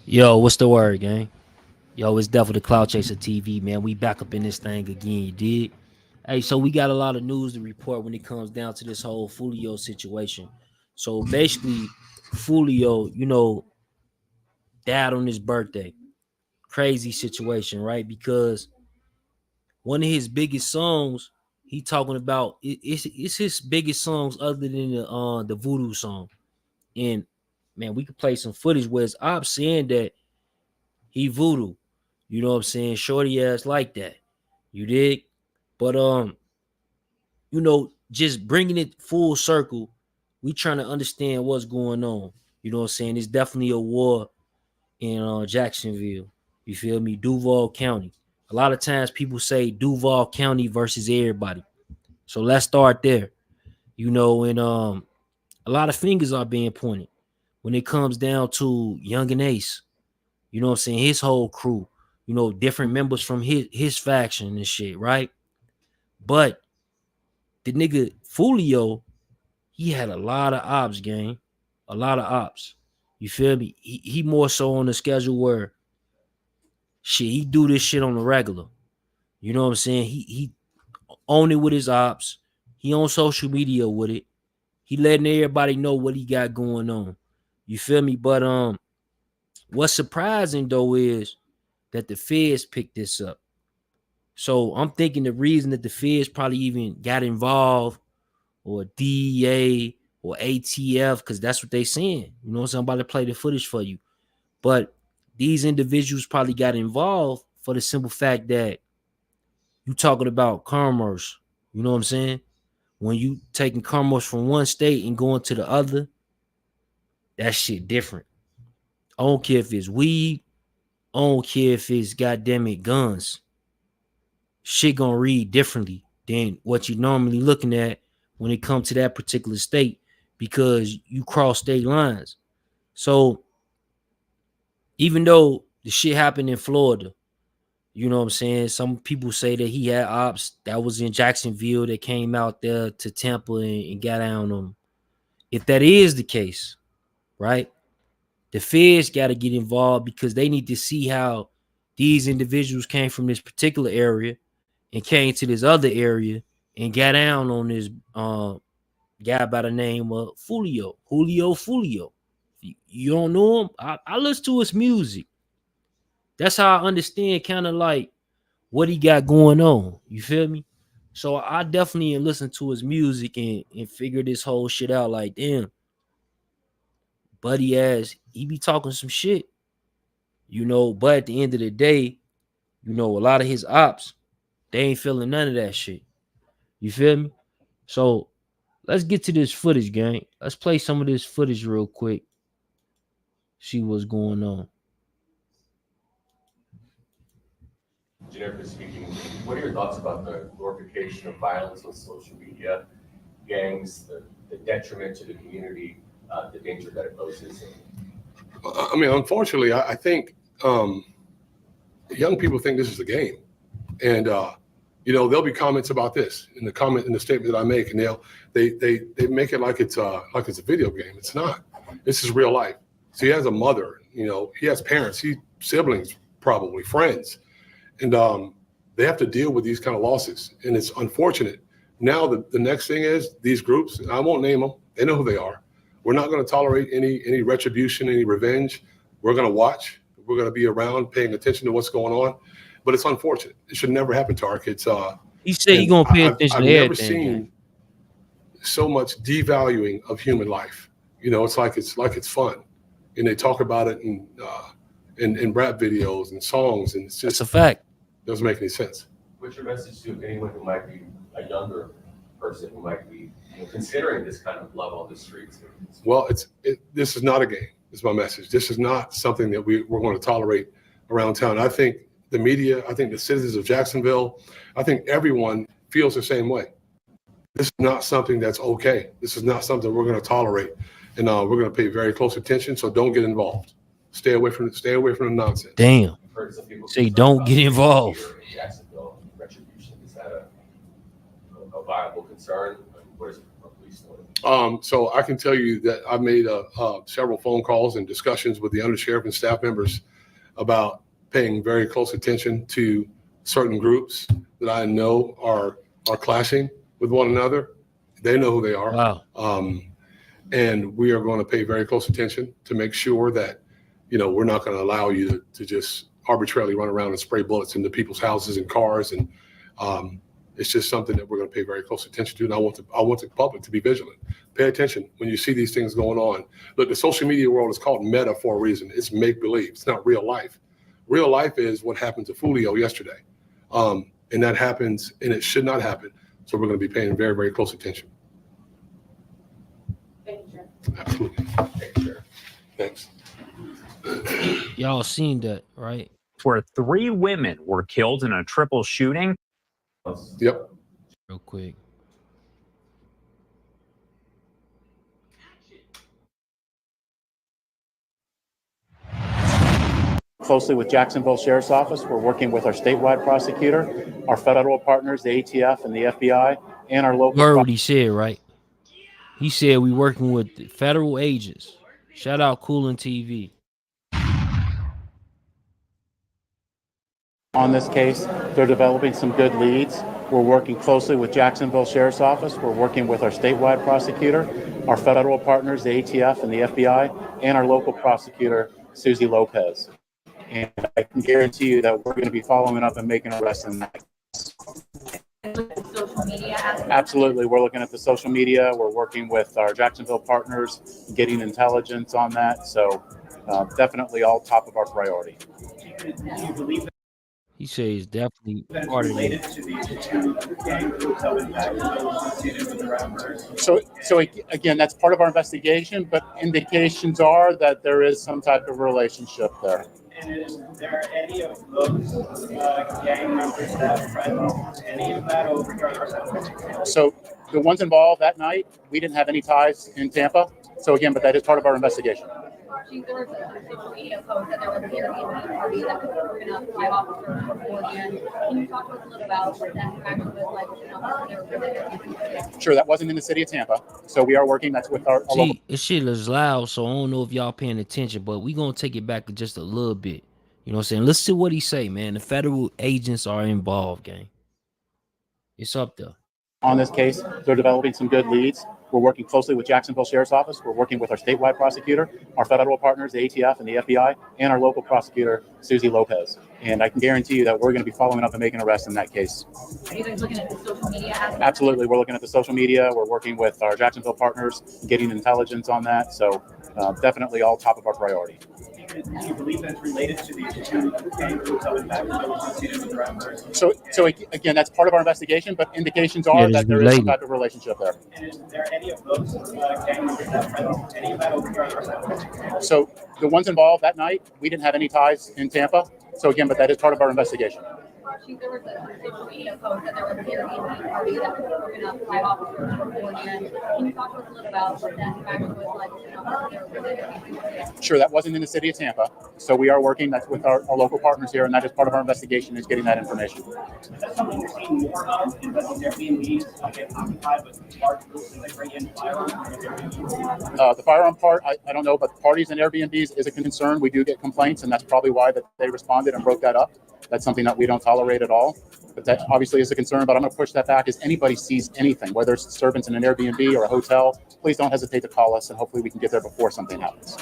Yo, what's the word, gang? Yo, it's Devil the Cloud Chaser TV, man. We back up in this thing again, you did. Hey, so we got a lot of news to report when it comes down to this whole Fulio situation. So basically, Fulio, died on his birthday. Crazy situation, right? Because one of his biggest songs, he talking about it's his biggest songs other than the Voodoo song. And man, we could play some footage where it's Op saying that he voodoo. You know what I'm saying? Shorty ass like that. You dig? But just bringing it full circle, we trying to understand what's going on. You know what I'm saying? It's definitely a war in Jacksonville. You feel me? Duval County. A lot of times people say Duval County versus everybody. So let's start there. And a lot of fingers are being pointed when it comes down to Yungeen Ace. You know what I'm saying? His whole crew, different members from his faction and shit, right? But the nigga Fulio, he had a lot of ops, gang. A lot of ops. You feel me? He more so on the schedule where shit, he do this shit on the regular. You know what I'm saying? He own it with his ops. He on social media with it. He letting everybody know what he got going on. You feel me? But what's surprising though is that the feds picked this up. So I'm thinking the reason that the feds probably even got involved, or DEA or ATF, because that's what they saying. You know, somebody play the footage for you. But these individuals probably got involved for the simple fact that you talking about commerce. You know what I'm saying? When you taking commerce from one state and going to the other, that shit different. I don't care if it's weed. I don't care if it's goddamn it guns. Shit gonna read differently than what you normally looking at when it comes to that particular state, because you cross state lines. So even though the shit happened in Florida, you know what I'm saying? Some people say that he had ops that was in Jacksonville that came out there to Tampa and got down on him. If that is the case, right? The feds got to get involved because they need to see how these individuals came from this particular area and came to this other area and got down on this guy by the name of Fulio. You don't know him? I listen to his music. That's how I understand kind of like what he got going on. You feel me? So I definitely listen to his music and figure this whole shit out. Like, damn, buddy ass, he be talking some shit, but at the end of the day, a lot of his ops, they ain't feeling none of that shit. You feel me? So let's get to this footage, gang. Let's play some of this footage real quick. See what's going on. Generically speaking, what are your thoughts about the glorification of violence on social media, gangs, the detriment to the community, the danger that it poses? I mean, unfortunately, I think young people think this is a game, and there'll be comments about this in the statement that I make, and they make it like it's a video game. It's not. This is real life. So he has a mother. He has parents. Siblings, probably friends, and they have to deal with these kind of losses, and it's unfortunate. Now the next thing is these groups. I won't name them. They know who they are. We're not going to tolerate any retribution, any revenge. We're going to watch. We're going to be around, paying attention to what's going on. But it's unfortunate. It should never happen to our kids. He said he's going to pay attention to everything. I've never seen so much devaluing of human life. It's like it's fun, and they talk about it in rap videos and songs, and it's just a fact. Doesn't make any sense. What's your message to anyone who might be a younger person who might be considering this kind of love on the streets? Well, this is not a game. Is my message. This is not something that we're going to tolerate around town. I think the media, I think the citizens of Jacksonville, I think everyone feels the same way. This is not something that's okay. This is not something we're going to tolerate, and we're going to pay very close attention. So don't get involved. Stay away from the nonsense. Damn. Say don't get involved. In Jacksonville, retribution, is that a viable concern? What is the police doing? So I can tell you that I made several phone calls and discussions with the undersheriff and staff members about paying very close attention to certain groups that I know are clashing with one another. They know who they are. Wow. And we are going to pay very close attention to make sure that, we're not going to allow you to just arbitrarily run around and spray bullets into people's houses and cars. And it's just something that we're going to pay very close attention to. And I want the public to be vigilant. Pay attention when you see these things going on. Look, the social media world is called meta for a reason. It's make-believe. It's not real life. Real life is what happened to Foolie yesterday. And that happens, and it should not happen. So we're going to be paying very, very close attention. Thank you, Chair. Absolutely. Thanks, Chair. Thanks. Y'all seen that, right? Where 3 women were killed in a triple shooting. Yep. Real quick. Closely with Jacksonville Sheriff's Office, we're working with our statewide prosecutor, our federal partners, the ATF and the FBI, and our local. You heard what he said, right? He said we working with federal agents. Shout out Coolin TV. On this case, they're developing some good leads. We're working closely with Jacksonville Sheriff's Office. We're working with our statewide prosecutor, our federal partners, the ATF and the FBI, and our local prosecutor, Susie Lopez. And I can guarantee you that we're going to be following up and making arrests in that. Social media aspect. Absolutely. We're looking at the social media. We're working with our Jacksonville partners, getting intelligence on that. So definitely all top of our priority. Do you believe that He says definitely part of related it. to the 2 gang groups up in Jacksonville associated with the rappers? So again, that's part of our investigation, but indications are that there is some type of relationship there. And is there any of those gang members that have friends, any of that over? So the ones involved that night, we didn't have any ties in Tampa. So again, but that is part of our investigation. There was a social media post that there was an Airbnb party that was organized by officers beforehand. Can you talk to us a little about what that interaction was like? Sure, that wasn't in the city of Tampa. So we are working, that's with our local. See, this shit is loud, so I don't know if y'all paying attention, but we gonna take it back just a little bit. You know what I'm saying? Listen to what he say, man. The federal agents are involved, gang. It's up there. On this case, they're developing some good leads. We're working closely with Jacksonville Sheriff's Office. We're working with our statewide prosecutor, our federal partners, the ATF and the FBI, and our local prosecutor, Susie Lopez. And I can guarantee you that we're going to be following up and making arrests in that case. Are you guys looking at the social media aspect? Absolutely. We're looking at the social media. We're working with our Jacksonville partners, getting intelligence on that. So definitely all top of our priority. Do you believe that's related to the 2 gang groups up in Jacksonville associated with the rappers? So again, that's part of our investigation, but indications are that there is some type of relationship there. And is there any of those gang members that have friends, any of that over? So the ones involved that night, we didn't have any ties in Tampa. So again, but that is part of our investigation. There was a social media post that there was an Airbnb party that was organized by officers beforehand. Can you talk to us a little about what that interaction was like? Sure, that wasn't in the city of Tampa. So we are working, that's with our local partners here, and that is part of our investigation, is getting that information. Is that something you're seeing more of in those Airbnbs get occupied with large groups and they bring in firearms? The firearm part, I don't know, but parties and Airbnbs is a concern. We do get complaints, and that's probably why that they responded and broke that up. That's something that we don't tolerate at all. But that obviously is a concern, but I'm going to push that back. As anybody sees anything, whether it's disturbance in an Airbnb or a hotel, please don't hesitate to call us, and hopefully we can get there before something happens.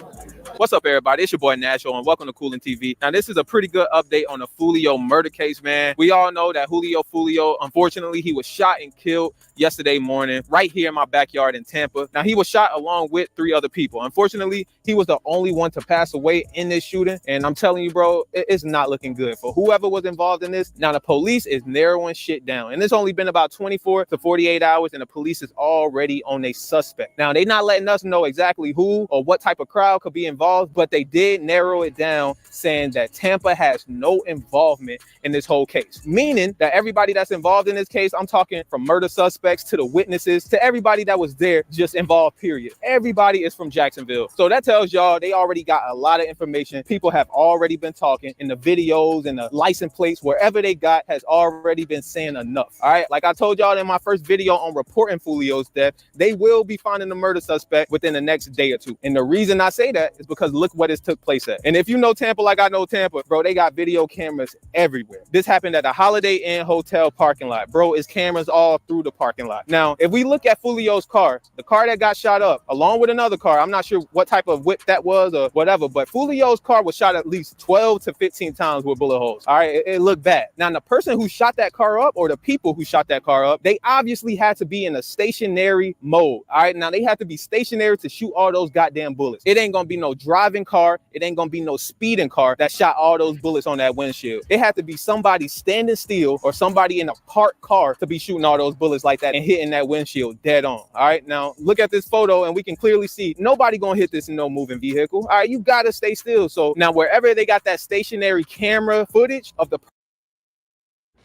What's up, everybody? It's your boy Nacho, and welcome to Coolin TV. Now, this is a pretty good update on the Foolie murder case, man. We all know that Foolie, unfortunately, he was shot and killed yesterday morning right here in my backyard in Tampa. Now, he was shot along with 3 other people. Unfortunately, he was the only one to pass away in this shooting, and I'm telling you, bro, it's not looking good for whoever was involved in this. Now, the police is narrowing shit down, and it's only been about 24 to 48 hours, and the police is already on a suspect. Now, they're not letting us know exactly who or what type of crowd could be involved involved, but they did narrow it down saying that Tampa has no involvement in this whole case, meaning that everybody that's involved in this case, I'm talking from murder suspects to the witnesses to everybody that was there, just involved, period. Everybody is from Jacksonville. So that tells y'all they already got a lot of information. People have already been talking in the videos and the license plates, wherever they got has already been saying enough. All right. Like I told y'all in my first video on reporting Foolio's death, they will be finding the murder suspect within the next day or two. And the reason I say that is because look what it took place at. And if you know Tampa like I know Tampa, bro, they got video cameras everywhere. This happened at a Holiday Inn hotel parking lot. Bro, it's cameras all through the parking lot. Now, if we look at Foolio's car, the car that got shot up, along with another car, I'm not sure what type of whip that was or whatever, but Foolio's car was shot at least 12 to 15 times with bullet holes. All right, it looked bad. Now, the person who shot that car up, or the people who shot that car up, they obviously had to be in a stationary mode. All right, now they have to be stationary to shoot all those goddamn bullets. It ain't gonna be no driving car. It ain't gonna be no speeding car that shot all those bullets on that windshield. It had to be somebody standing still or somebody in a parked car to be shooting all those bullets like that and hitting that windshield dead on. All right, now look at this photo and we can clearly see nobody gonna hit this in no moving vehicle. All right, you gotta stay still. So now wherever they got that stationary camera footage of the,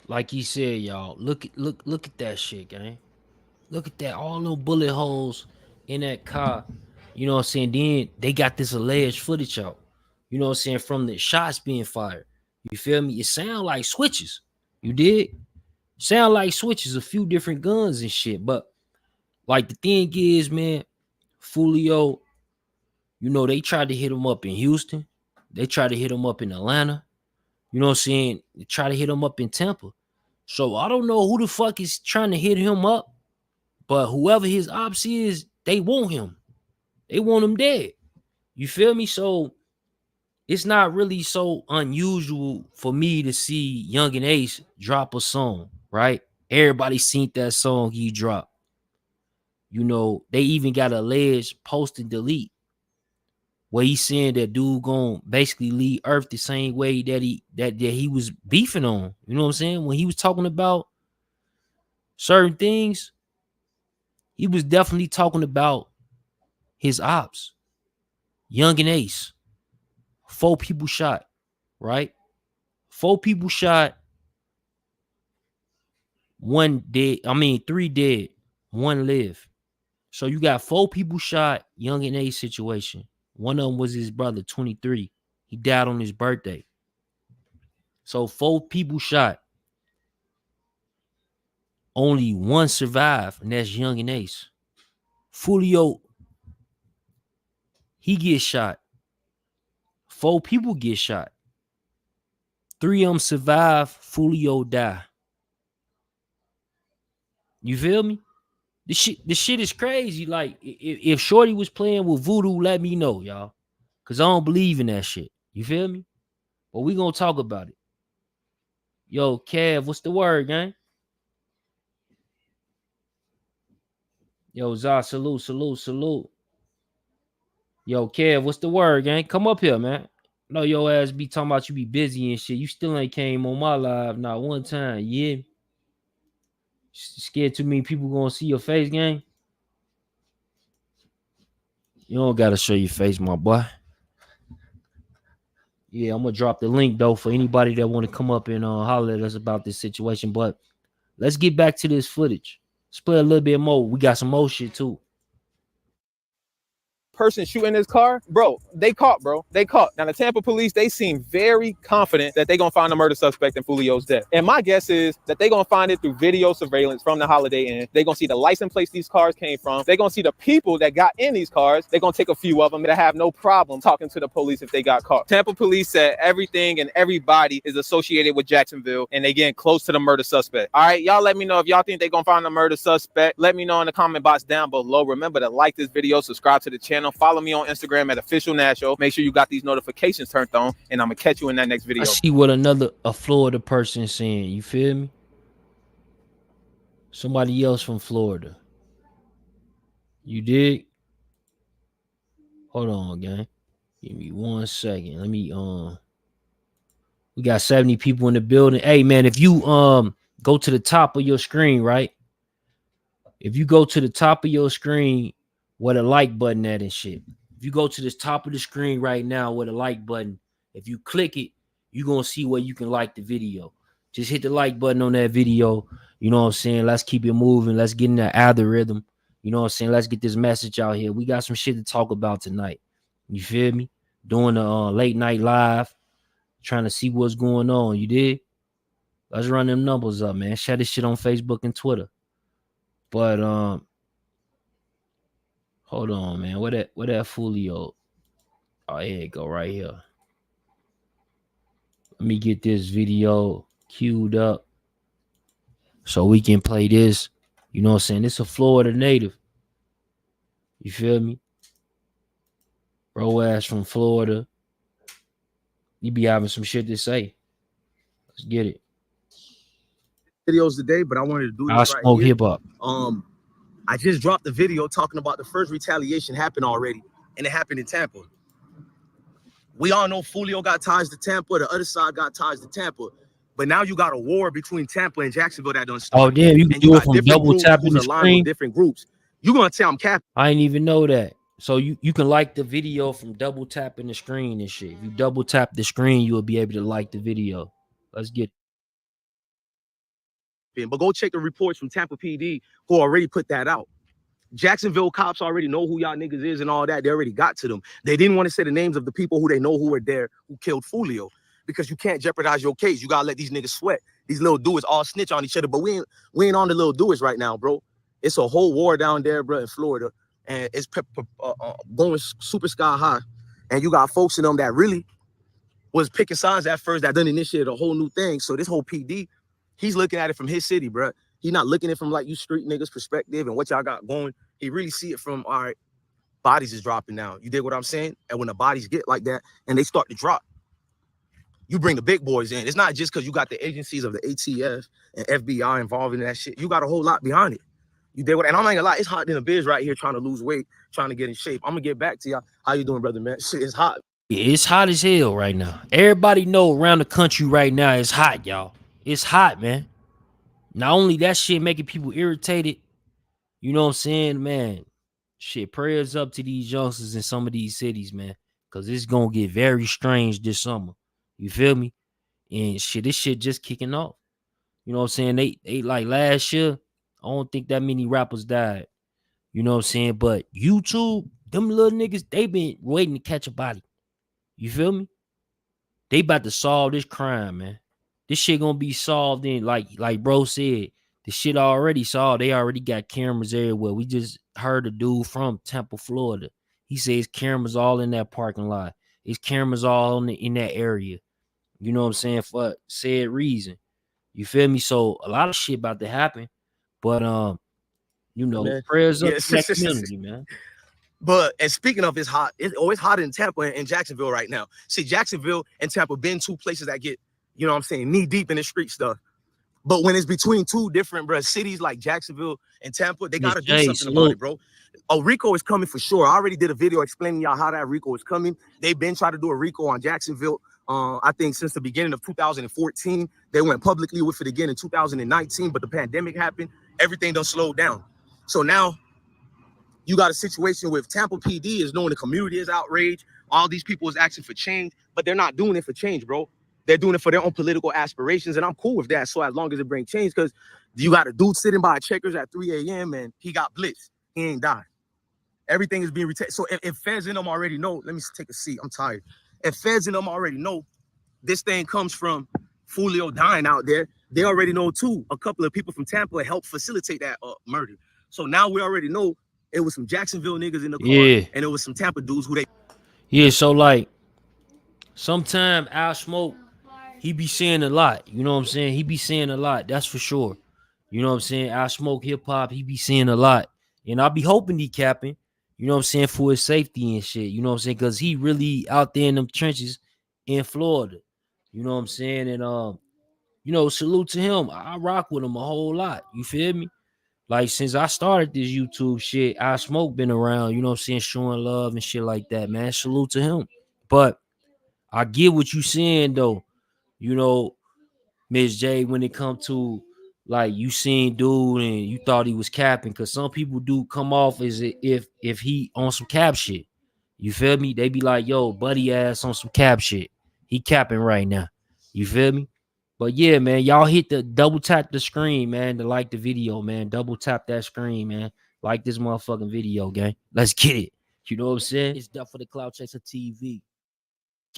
like he said, y'all, look at that shit, gang. Look at that, all those bullet holes in that car. You know what I'm saying? Then they got this alleged footage out. You know what I'm saying? From the shots being fired. You feel me? It sound like switches. You did? Sound like switches, a few different guns and shit. But like the thing is, man, Foolio, you know, they tried to hit him up in Houston. They tried to hit him up in Atlanta. You know what I'm saying? They try to hit him up in Tampa. So I don't know who the fuck is trying to hit him up, but whoever his ops is, they want him. They want him dead. You feel me? So it's not really so unusual for me to see Yungeen Ace drop a song, right? Everybody seen that song he dropped. You know, they even got a alleged post and delete where he's saying that dude gonna basically leave Earth the same way that he was beefing on. You know what I'm saying? When he was talking about certain things, he was definitely talking about his ops. Yungeen Ace. 4 people shot, right? 4 people shot, 1 dead. 3 dead, 1 live. So you got 4 people shot, Yungeen Ace situation. One of them was his brother, 23. He died on his birthday. So 4 people shot. Only 1 survived, and that's Yungeen Ace. Foolio, he gets shot. 4 people get shot. 3 of them survive. Foolio die. You feel me? This shit is crazy. Like, if Shorty was playing with voodoo, let me know, y'all. Because I don't believe in that shit. You feel me? But we gonna talk about it. Yo, Kev, what's the word, gang? Yo, Zah, salute. Yo, Kev, what's the word, gang? Come up here, man. No, your ass be talking about you be busy and shit. You still ain't came on my live not one time, yeah? Scared too many people gonna see your face, gang? You don't gotta show your face, my boy. Yeah, I'm gonna drop the link though for anybody that want to come up and holler at us about this situation. But let's get back to this footage. Let's play a little bit more. We got some more shit too. person shooting his car, bro, they caught. Now the Tampa police, they seem very confident that they're gonna find the murder suspect in Foolio's death. And my guess is that they're gonna find it through video surveillance from the Holiday Inn. They're gonna see the license plates these cars came from. They're gonna see the people that got in these cars. They're gonna take a few of them that have no problem talking to the police if they got caught. Tampa police said everything and everybody is associated with Jacksonville and they getting close to the murder suspect. All right, y'all let me know if y'all think they're gonna find the murder suspect. Let me know in the comment box down below. Remember to like this video, subscribe to the channel, follow me on Instagram at Official National. Make sure you got these notifications turned on, and I'm gonna catch you in that next video. I see what a Florida person saying. You feel me? Somebody else from Florida. You dig? Hold on, gang. Give me 1 second. Let me we got 70 people in the building. Hey man, if you go to the top of your screen, right? If you go to the top of your screen where the like button at and shit, If you go to this top of the screen right now with a like button, if you click it, you're going to see where you can like the video. Just hit the like button on that video. You know what I'm saying? Let's keep it moving. Let's get in that algorithm. You know what I'm saying? Let's get this message out here. We got some shit to talk about tonight. You feel me? Doing a late night live, trying to see what's going on. You did? Let's run them numbers up, man. Share this shit on Facebook and Twitter. But hold on, man. Where that Foolie? Oh, here it go right here. Let me get this video queued up so we can play this. You know what I'm saying? It's a Florida native. You feel me? Bro ass from Florida. You be having some shit to say. Let's get it. Videos today, but I wanted to do this I smoke hip hop. I just dropped the video talking about the first retaliation happened already, and it happened in Tampa. We all know Foolie got ties to Tampa, the other side got ties to Tampa, but now you got a war between Tampa and Jacksonville that done started. Oh damn, you can do it from double tapping the screen. Different groups. You gonna tell I'm capping? I didn't even know that. So you can like the video from double tapping the screen and shit. If you double tap the screen, you will be able to like the video. Let's get it. But go check the reports from Tampa PD who already put that out. Jacksonville cops already know who y'all niggas is and all that. They already got to them. They didn't want to say the names of the people who they know who were there who killed Foolie, because you can't jeopardize your case. You gotta let these niggas sweat. These little dudes all snitch on each other, but we ain't on the little dudes right now, bro. It's a whole war down there, bro, in Florida, and it's going super sky high. And you got folks in them that really was picking signs at first that done initiated a whole new thing. So this whole PD, he's looking at it from his city, bro. He's not looking at it from like you street niggas perspective and what y'all got going. He really see it from, all right, bodies is dropping now. You dig what I'm saying? And when the bodies get like that and they start to drop, you bring the big boys in. It's not just because you got the agencies of the ATF and FBI involved in that shit. You got a whole lot behind it. You dig what? And I'm not gonna lie, it's hot in the biz right here trying to lose weight, trying to get in shape. I'm gonna get back to y'all. How you doing, brother, man? Shit is hot. It's hot as hell right now. Everybody know around the country right now it's hot, y'all. It's hot, man. Not only that shit making people irritated, you know what I'm saying, man? Shit, prayers up to these youngsters in some of these cities, man, because it's gonna get very strange this summer. You feel me? And shit, this shit just kicking off. You know what I'm saying? They like last year, I don't think that many rappers died. You know what I'm saying? But YouTube, them little niggas, they been waiting to catch a body. You feel me? They about to solve this crime, man. This shit gonna be solved in, like bro said, the shit already solved. They already got cameras everywhere. We just heard a dude from Tampa, Florida. He says cameras all in that parking lot. It's cameras all in that area. You know what I'm saying? For said reason. You feel me? So a lot of shit about to happen. But you know, man, prayers up to that community, man. But and speaking of it's hot, it's always hot in Tampa and Jacksonville right now. See, Jacksonville and Tampa been two places that get, you know what I'm saying, knee deep in the street stuff. But when it's between two different cities like Jacksonville and Tampa, they gotta do something about it, bro. Oh, RICO is coming for sure. I already did a video explaining y'all how that RICO is coming. They've been trying to do a RICO on Jacksonville. I think since the beginning of 2014, they went publicly with it again in 2019, but the pandemic happened. Everything done slowed down. So now you got a situation with Tampa PD is knowing the community is outraged. All these people is asking for change, but they're not doing it for change, bro. They're doing it for their own political aspirations, and I'm cool with that. So as long as it brings change, because you got a dude sitting by Checkers at 3 a.m. and he got blitzed. He ain't died. Everything is being retained. So if feds in them already know, let me take a seat. I'm tired. If feds in them already know this thing comes from Foolie dying out there, they already know too. A couple of people from Tampa helped facilitate that murder. So now we already know it was some Jacksonville niggas in the car, and it was some Tampa dudes who they. Yeah, so like, sometime Al Smoke, he be saying a lot. You know what I'm saying? He be saying a lot. That's for sure. You know what I'm saying? Al Smoke hip hop, he be saying a lot, and I be hoping he capping. You know what I'm saying, for his safety and shit. You know what I'm saying? Because he really out there in them trenches in Florida. You know what I'm saying? And you know, salute to him. I rock with him a whole lot. You feel me? Like, since I started this YouTube shit, I Smoke been around, you know what I'm saying, showing love and shit like that, man. Salute to him. But I get what you saying though. You know, Miss J, when it come to like you seen dude and you thought he was capping, because some people do come off as if he on some cap shit. You feel me? They be like, yo, buddy ass on some cap shit. He capping right now. You feel me? But yeah, man, y'all hit the double tap the screen, man, to like the video, man. Double tap that screen, man. Like this motherfucking video, gang. Let's get it. You know what I'm saying? It's Death for the Cloud Chaser TV.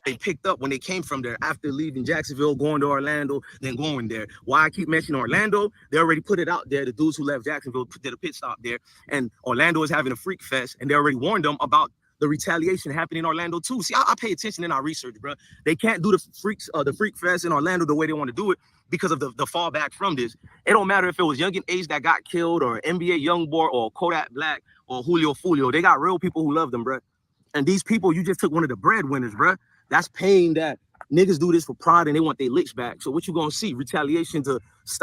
They picked up when they came from there after leaving Jacksonville, going to Orlando, then going there. Why I keep mentioning Orlando? They already put it out there. The dudes who left Jacksonville did a pit stop there, and Orlando is having a freak fest, and they already warned them about the retaliation happening in Orlando too. See, I pay attention in our research, bro. They can't do the freak fest in Orlando the way they want to do it because of the fallback from this. It don't matter if it was Yungeen Age that got killed, or NBA Youngboy, or Kodak Black, or Julio Fulio. They got real people who love them, bro. And these people, you just took one of the breadwinners, bro. That's pain that niggas do this for pride and they want their licks back. So what you gonna see? Retaliation to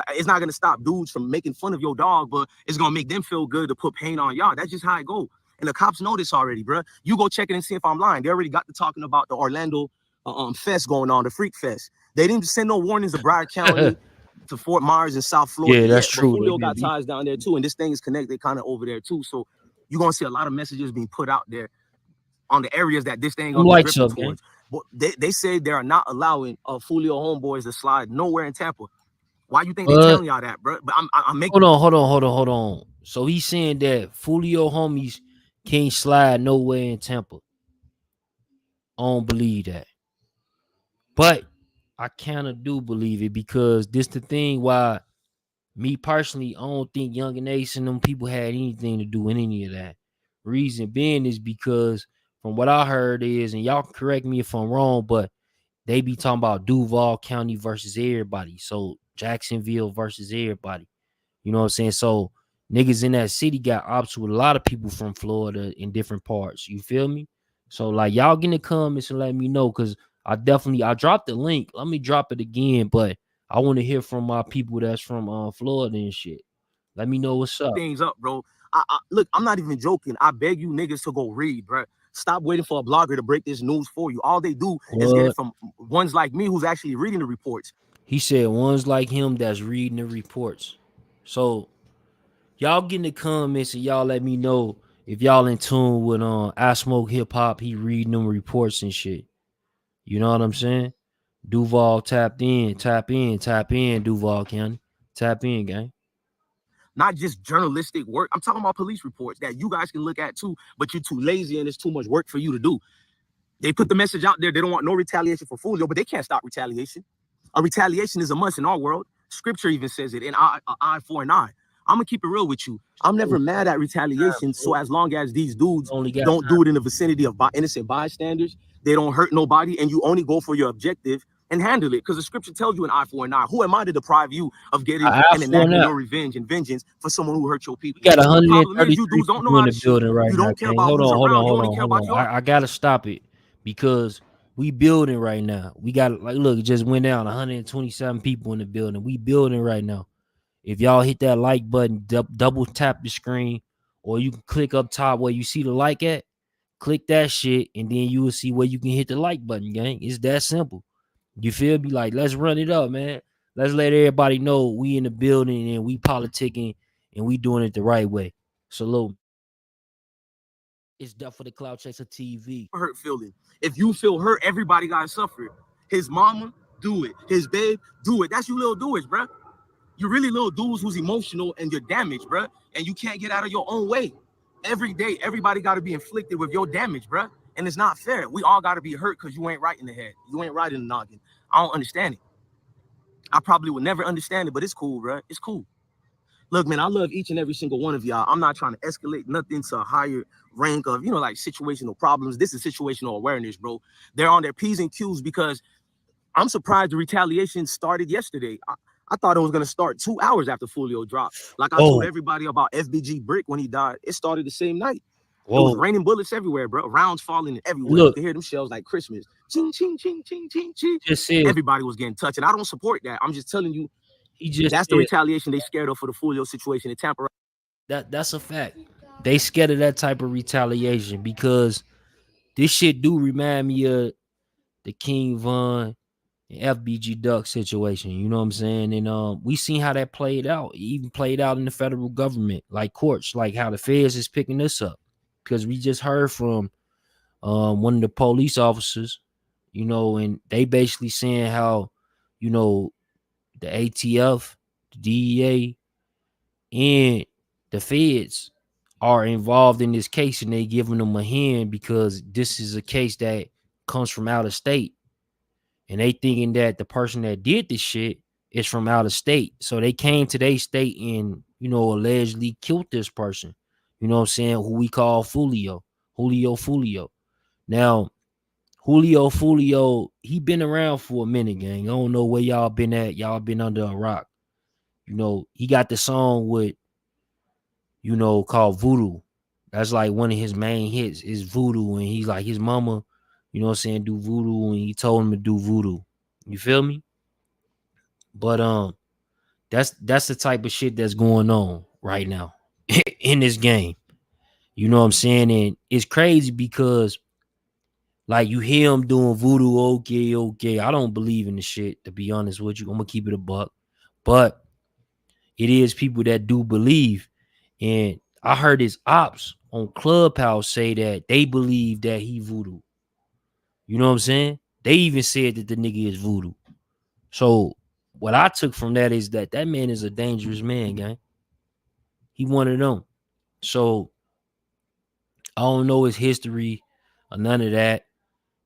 it's not gonna stop dudes from making fun of your dog, but it's gonna make them feel good to put pain on y'all. That's just how it go. And the cops know this already, bro. You go check it and see if I'm lying. They already got to talking about the Orlando fest going on, the Freak Fest. They didn't send no warnings to Broward County, to Fort Myers and South Florida. Yeah, that's true. Julio got ties down there too, and this thing is connected kind of over there too. So you're gonna see a lot of messages being put out there on the areas that this thing gonna be dripping towards. But they say they are not allowing Fulio homeboys to slide nowhere in Tampa. Why you think they telling y'all that, bro? But I'm making. Hold on. So he's saying that Fulio homies can't slide nowhere in Tampa. I don't believe that, but I kind of do believe it, because this the thing why me personally, I don't think Young and Ace and them people had anything to do with any of that. Reason being is because from what I heard is, and y'all can correct me if I'm wrong, but they be talking about Duval County versus everybody. So Jacksonville versus everybody. You know what I'm saying? So niggas in that city got ops with a lot of people from Florida in different parts. You feel me? So like y'all get in the comments and let me know, because I dropped the link. Let me drop it again, but I want to hear from my people that's from Florida and shit. Let me know what's up. Things up, bro. Look, I'm not even joking. I beg you niggas to go read, bro. Stop waiting for a blogger to break this news for you. All they do is get it from ones like me who's actually reading the reports. He said ones like him that's reading the reports. So y'all get in the comments and y'all let me know if y'all in tune with I Smoke Hip Hop. He reading them reports and shit. You know what I'm saying? Duval tap in, Duval County. Tap in, gang. Not just journalistic work. I'm talking about police reports that you guys can look at too, but you're too lazy and it's too much work for you to do. They put the message out there. They don't want no retaliation for Fulio, but they can't stop retaliation. A retaliation is a must in our world. Scripture even says it, in eye for an eye. I'm gonna keep it real with you. I'm never mad at retaliation. So as long as these dudes don't do it in the vicinity of innocent bystanders, they don't hurt nobody, and you only go for your objective and handle it. Because the scripture tells you an eye for an eye. Who am I to deprive you of getting and enacting your revenge and vengeance for someone who hurt your people? We got 133 people in the building right now. You don't care about hold who's on, around. You only care about your. I gotta stop it, because we building right now. We got, like, look, it just went down 127 people in the building. We building right now. If y'all hit that like button, double tap the screen, or you can click up top where you see the like at, click that shit, and then you will see where you can hit the like button, gang. It's that simple. You feel me? Like, let's run it up, man. Let's let everybody know we in the building and we politicking and we doing it the right way. Salute. It's Death for the Cloud Chaser TV. Hurt feeling. If you feel hurt, everybody gotta suffer. His mama, do it. His babe, do it. That's you little doers, bro. You really little dudes who's emotional and you're damaged, bro. And you can't get out of your own way. Every day, everybody got to be inflicted with your damage, bro. And it's not fair. We all got to be hurt because you ain't right in the head. You ain't right in the noggin. I don't understand it. I probably would never understand it, but it's cool, bro. It's cool. Look, man, I love each and every single one of y'all. I'm not trying to escalate nothing to a higher rank of, like situational problems. This is situational awareness, bro. They're on their P's and Q's because I'm surprised the retaliation started yesterday. I thought it was going to start 2 hours after Fulio dropped. Like I told everybody about FBG Brick when he died. It started the same night. It was raining bullets everywhere, bro. Rounds falling everywhere. Look, you could hear them shells like Christmas. Ching, ching, ching, ching, ching, ching. Everybody was getting touched. And I don't support that. I'm just telling you, that's the retaliation they scared of for the Fulio situation in Tampa. That's a fact. They scared of that type of retaliation because this shit do remind me of the King Von FBG Duck situation, you know what I'm saying? And we seen how that played out. It even played out in the federal government, like courts, like how the feds is picking this up. Because we just heard from one of the police officers, you know, and they basically saying how, you know, the ATF, the DEA, and the feds are involved in this case, and they giving them a hand because this is a case that comes from out of state, and they thinking that the person that did this shit is from out of state. So they came to their state and, you know, allegedly killed this person. You know what I'm saying? Who we call Julio Fulio. Now, Julio Fulio, he been around for a minute, gang. I don't know where y'all been at. Y'all been under a rock. You know, he got the song with, you know, called Voodoo. That's like one of his main hits is Voodoo. And he's like, his mama, you know what I'm saying, do voodoo, and he told him to do voodoo. You feel me? But that's the type of shit that's going on right now in this game. You know what I'm saying? And it's crazy because like you hear him doing voodoo, okay. I don't believe in the shit, to be honest with you. I'm gonna keep it a buck. But it is people that do believe. And I heard his ops on Clubhouse say that they believe that he voodoo. You know what I'm saying? They even said that the nigga is voodoo. So what I took from that is that man is a dangerous man, gang. He one of them. So I don't know his history or none of that.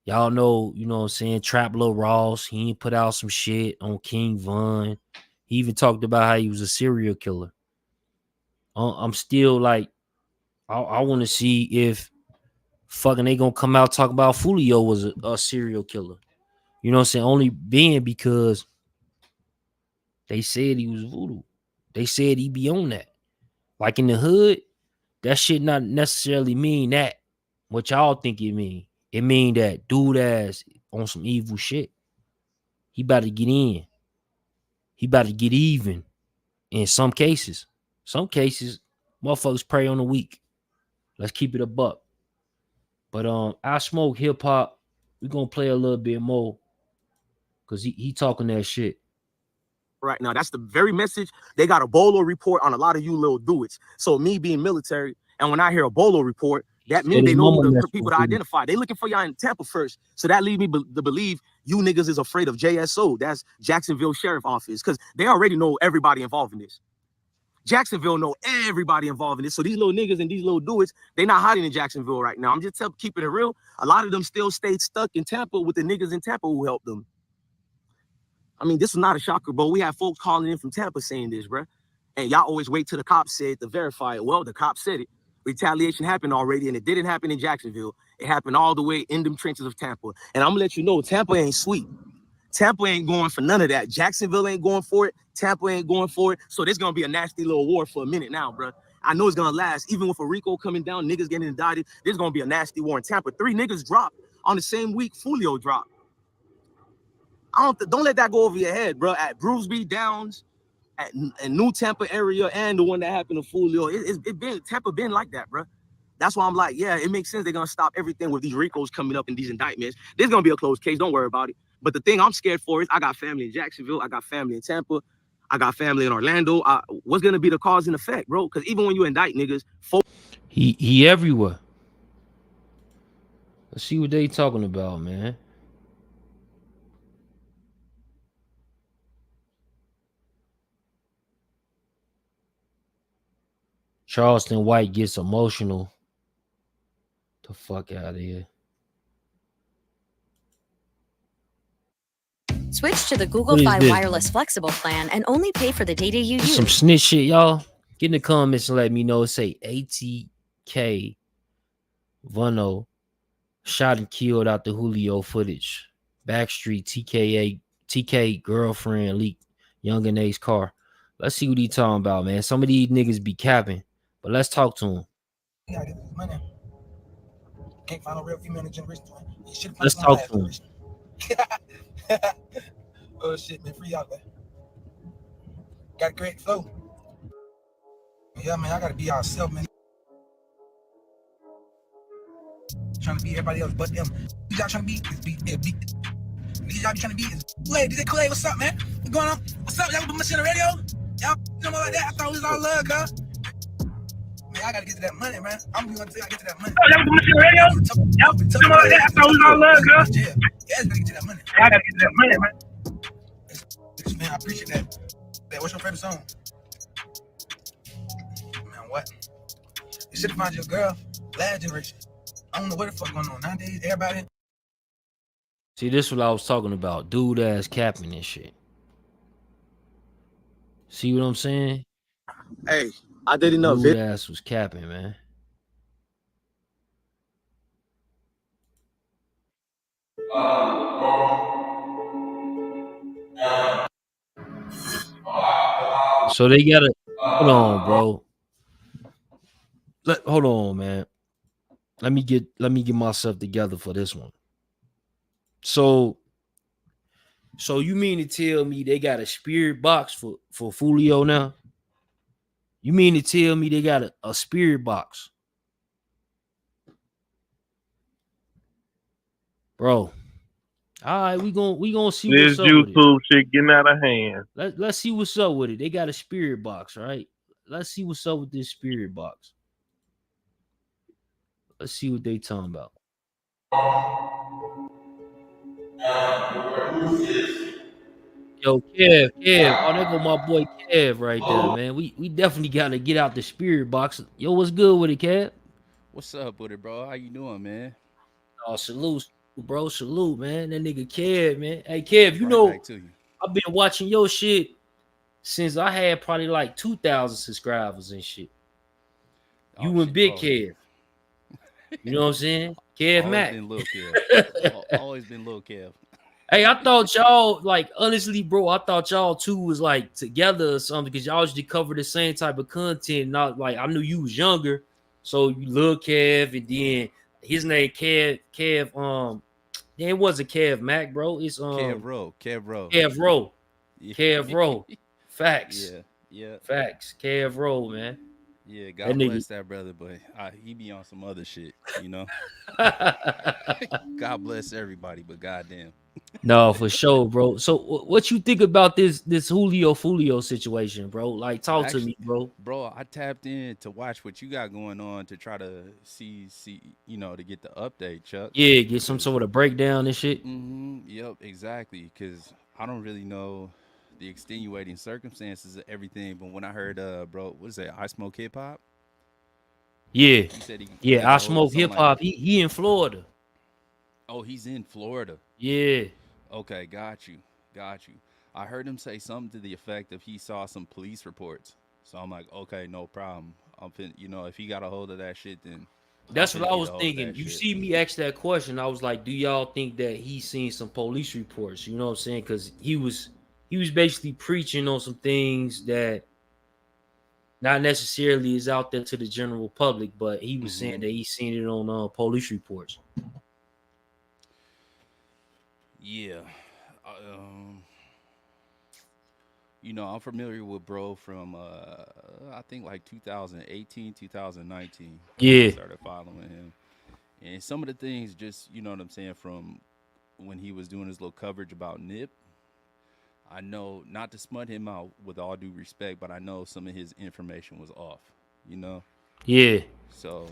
Y'all know, you know what I'm saying, Trap Lil Ross. He ain't put out some shit on King Von. He even talked about how he was a serial killer. I'm still like, I want to see if fucking they gonna come out talk about Fulio was a serial killer. You know what I'm saying? Only being because they said he was voodoo. They said he be on that. Like in the hood, that shit not necessarily mean that. What y'all think it mean? It mean that dude ass on some evil shit. He about to get in. He about to get even. In some cases, motherfuckers prey on the weak. Let's keep it a buck. But I smoke hip hop. We're gonna play a little bit more because he talking that shit. Right now, that's the very message. They got a Bolo report on a lot of you little do-its. So me being military, and when I hear a Bolo report, that means they know who the people to identify. They looking for y'all in Tampa first. So that leads me to believe you niggas is afraid of JSO. That's Jacksonville Sheriff Office. Because they already know everybody involved in this. Jacksonville know everybody involved in this. So these little niggas and these little do-its, they not hiding in Jacksonville right now. I'm just keeping it real. A lot of them still stayed stuck in Tampa with the niggas in Tampa who helped them. I mean, this is not a shocker, bro. We have folks calling in from Tampa saying this, bro. And y'all always wait till the cops said to verify it. Well, the cops said it. Retaliation happened already, and it didn't happen in Jacksonville. It happened all the way in them trenches of Tampa. And I'm gonna let you know, Tampa ain't sweet. Tampa ain't going for none of that. Jacksonville ain't going for it. Tampa ain't going for it. So there's gonna be a nasty little war for a minute now, bro. I know it's gonna last. Even with a RICO coming down, niggas getting indicted, there's gonna be a nasty war in Tampa. 3 niggas dropped on the same week Fulio dropped. Don't let that go over your head, bro. At Bruceby, Downs, at New Tampa area, and the one that happened to Fulio, Tampa been like that, bro. That's why I'm like, yeah, it makes sense. They're gonna stop everything with these RICOs coming up in these indictments. There's gonna be a closed case. Don't worry about it. But the thing I'm scared for is I got family in Jacksonville, I got family in Tampa, I got family in Orlando. What's gonna be the cause and effect, bro? Because even when you indict niggas, he everywhere. Let's see what they talking about, man. Charleston White gets emotional. The fuck out of here. Switch to the Google Fi Wireless Flexible plan and only pay for the data you use. Some snitch shit, y'all. Get in the comments and let me know. Say ATK Vano shot and killed out the Julio footage. Backstreet TK girlfriend leaked Yungeen A's car. Let's see what he talking about, man. Some of these niggas be capping, but let's talk to him. Can't find a real female in the generation. Let's talk to him. Oh shit, man, free out there. Got a great flow. Yeah, man, I gotta be ourselves, man. Trying to be everybody else but them. These y'all trying to be is be. These y'all be trying to be is Kool-Aid. DJ Kool-Aid, what's up, man? What's going on? What's up? Y'all put my shit on the radio? Y'all know like that? I thought we was all love, huh? Man, I gotta get to that money, man. I'm gonna say I get to that money. Oh, that was the machine radio? Yep. Some of that. I thought we was all love, girl. Yeah, I gotta get to that money. I gotta get to that money, man. Man, I appreciate that. What's your favorite song? Man, what? You should have found your girl last generation. I don't know what the fuck going on nowadays. Everybody. See, this is what I was talking about. Dude ass capping and shit. See what I'm saying? Hey, I did enough. Dude ass was capping, man. So they gotta hold on, bro. Hold on, man. Let me get myself together for this one. So you mean to tell me they got a spirit box for Foolio now? You mean to tell me they got a spirit box? Bro. All right, we gonna see this what's up with it. YouTube shit getting out of hand. Let's see what's up with it. They got a spirit box, right? Let's see what's up with this spirit box. Let's see what they talking about. Yo, Kev. Oh, there go my boy Kev right there, man. We definitely gotta get out the spirit box. Yo, what's good with it, Kev? What's up with it, bro? How you doing, man? Oh, salute, bro. Salute, man. That nigga Kev, man. Hey, Kev, you know, I've been watching your shit since I had probably like 2,000 subscribers and shit. You and Big Kev. You know what I'm saying? Kev Mac. Been Lil Kev. Always been Lil Kev. Hey, I thought y'all, like, honestly, bro, I thought y'all two was like together or something because y'all used to cover the same type of content. Not like I knew you was younger, so you Lil Kev, and then his name Kev. Yeah, it wasn't Kev Mac, bro. It's Kev Rowe. Yeah. Kev Rowe. Facts. Yeah. Facts. Kev Rowe, man. Yeah, God bless that brother, but he be on some other shit, you know. God bless everybody, but goddamn. No, for sure, bro. So what you think about this Foolio situation, bro? Like, talk to me, bro. Bro, I tapped in to watch what you got going on to try to see, you know, to get the update, Chuck. Yeah, get some sort of breakdown and shit. Yep, exactly. Because I don't really know the extenuating circumstances of everything, but when I heard, bro, what is that? I Smoke Hip Hop. Yeah, I Smoke Hip Hop. Like, he in Florida. Oh, he's in Florida. Yeah. Okay, got you. I heard him say something to the effect of he saw some police reports. So I'm like, okay, no problem. You know, if he got a hold of that shit, then that's what I was thinking. You see me ask that question, I was like, do y'all think that he's seen some police reports? You know what I'm saying? Because he was basically preaching on some things that not necessarily is out there to the general public, but he was saying that he's seen it on police reports. Yeah. You know, I'm familiar with bro from I think like 2018, 2019. Yeah. I started following him. And some of the things just, you know what I'm saying, from when he was doing his little coverage about Nip, I know, not to smut him out with all due respect, but I know some of his information was off, you know? Yeah. So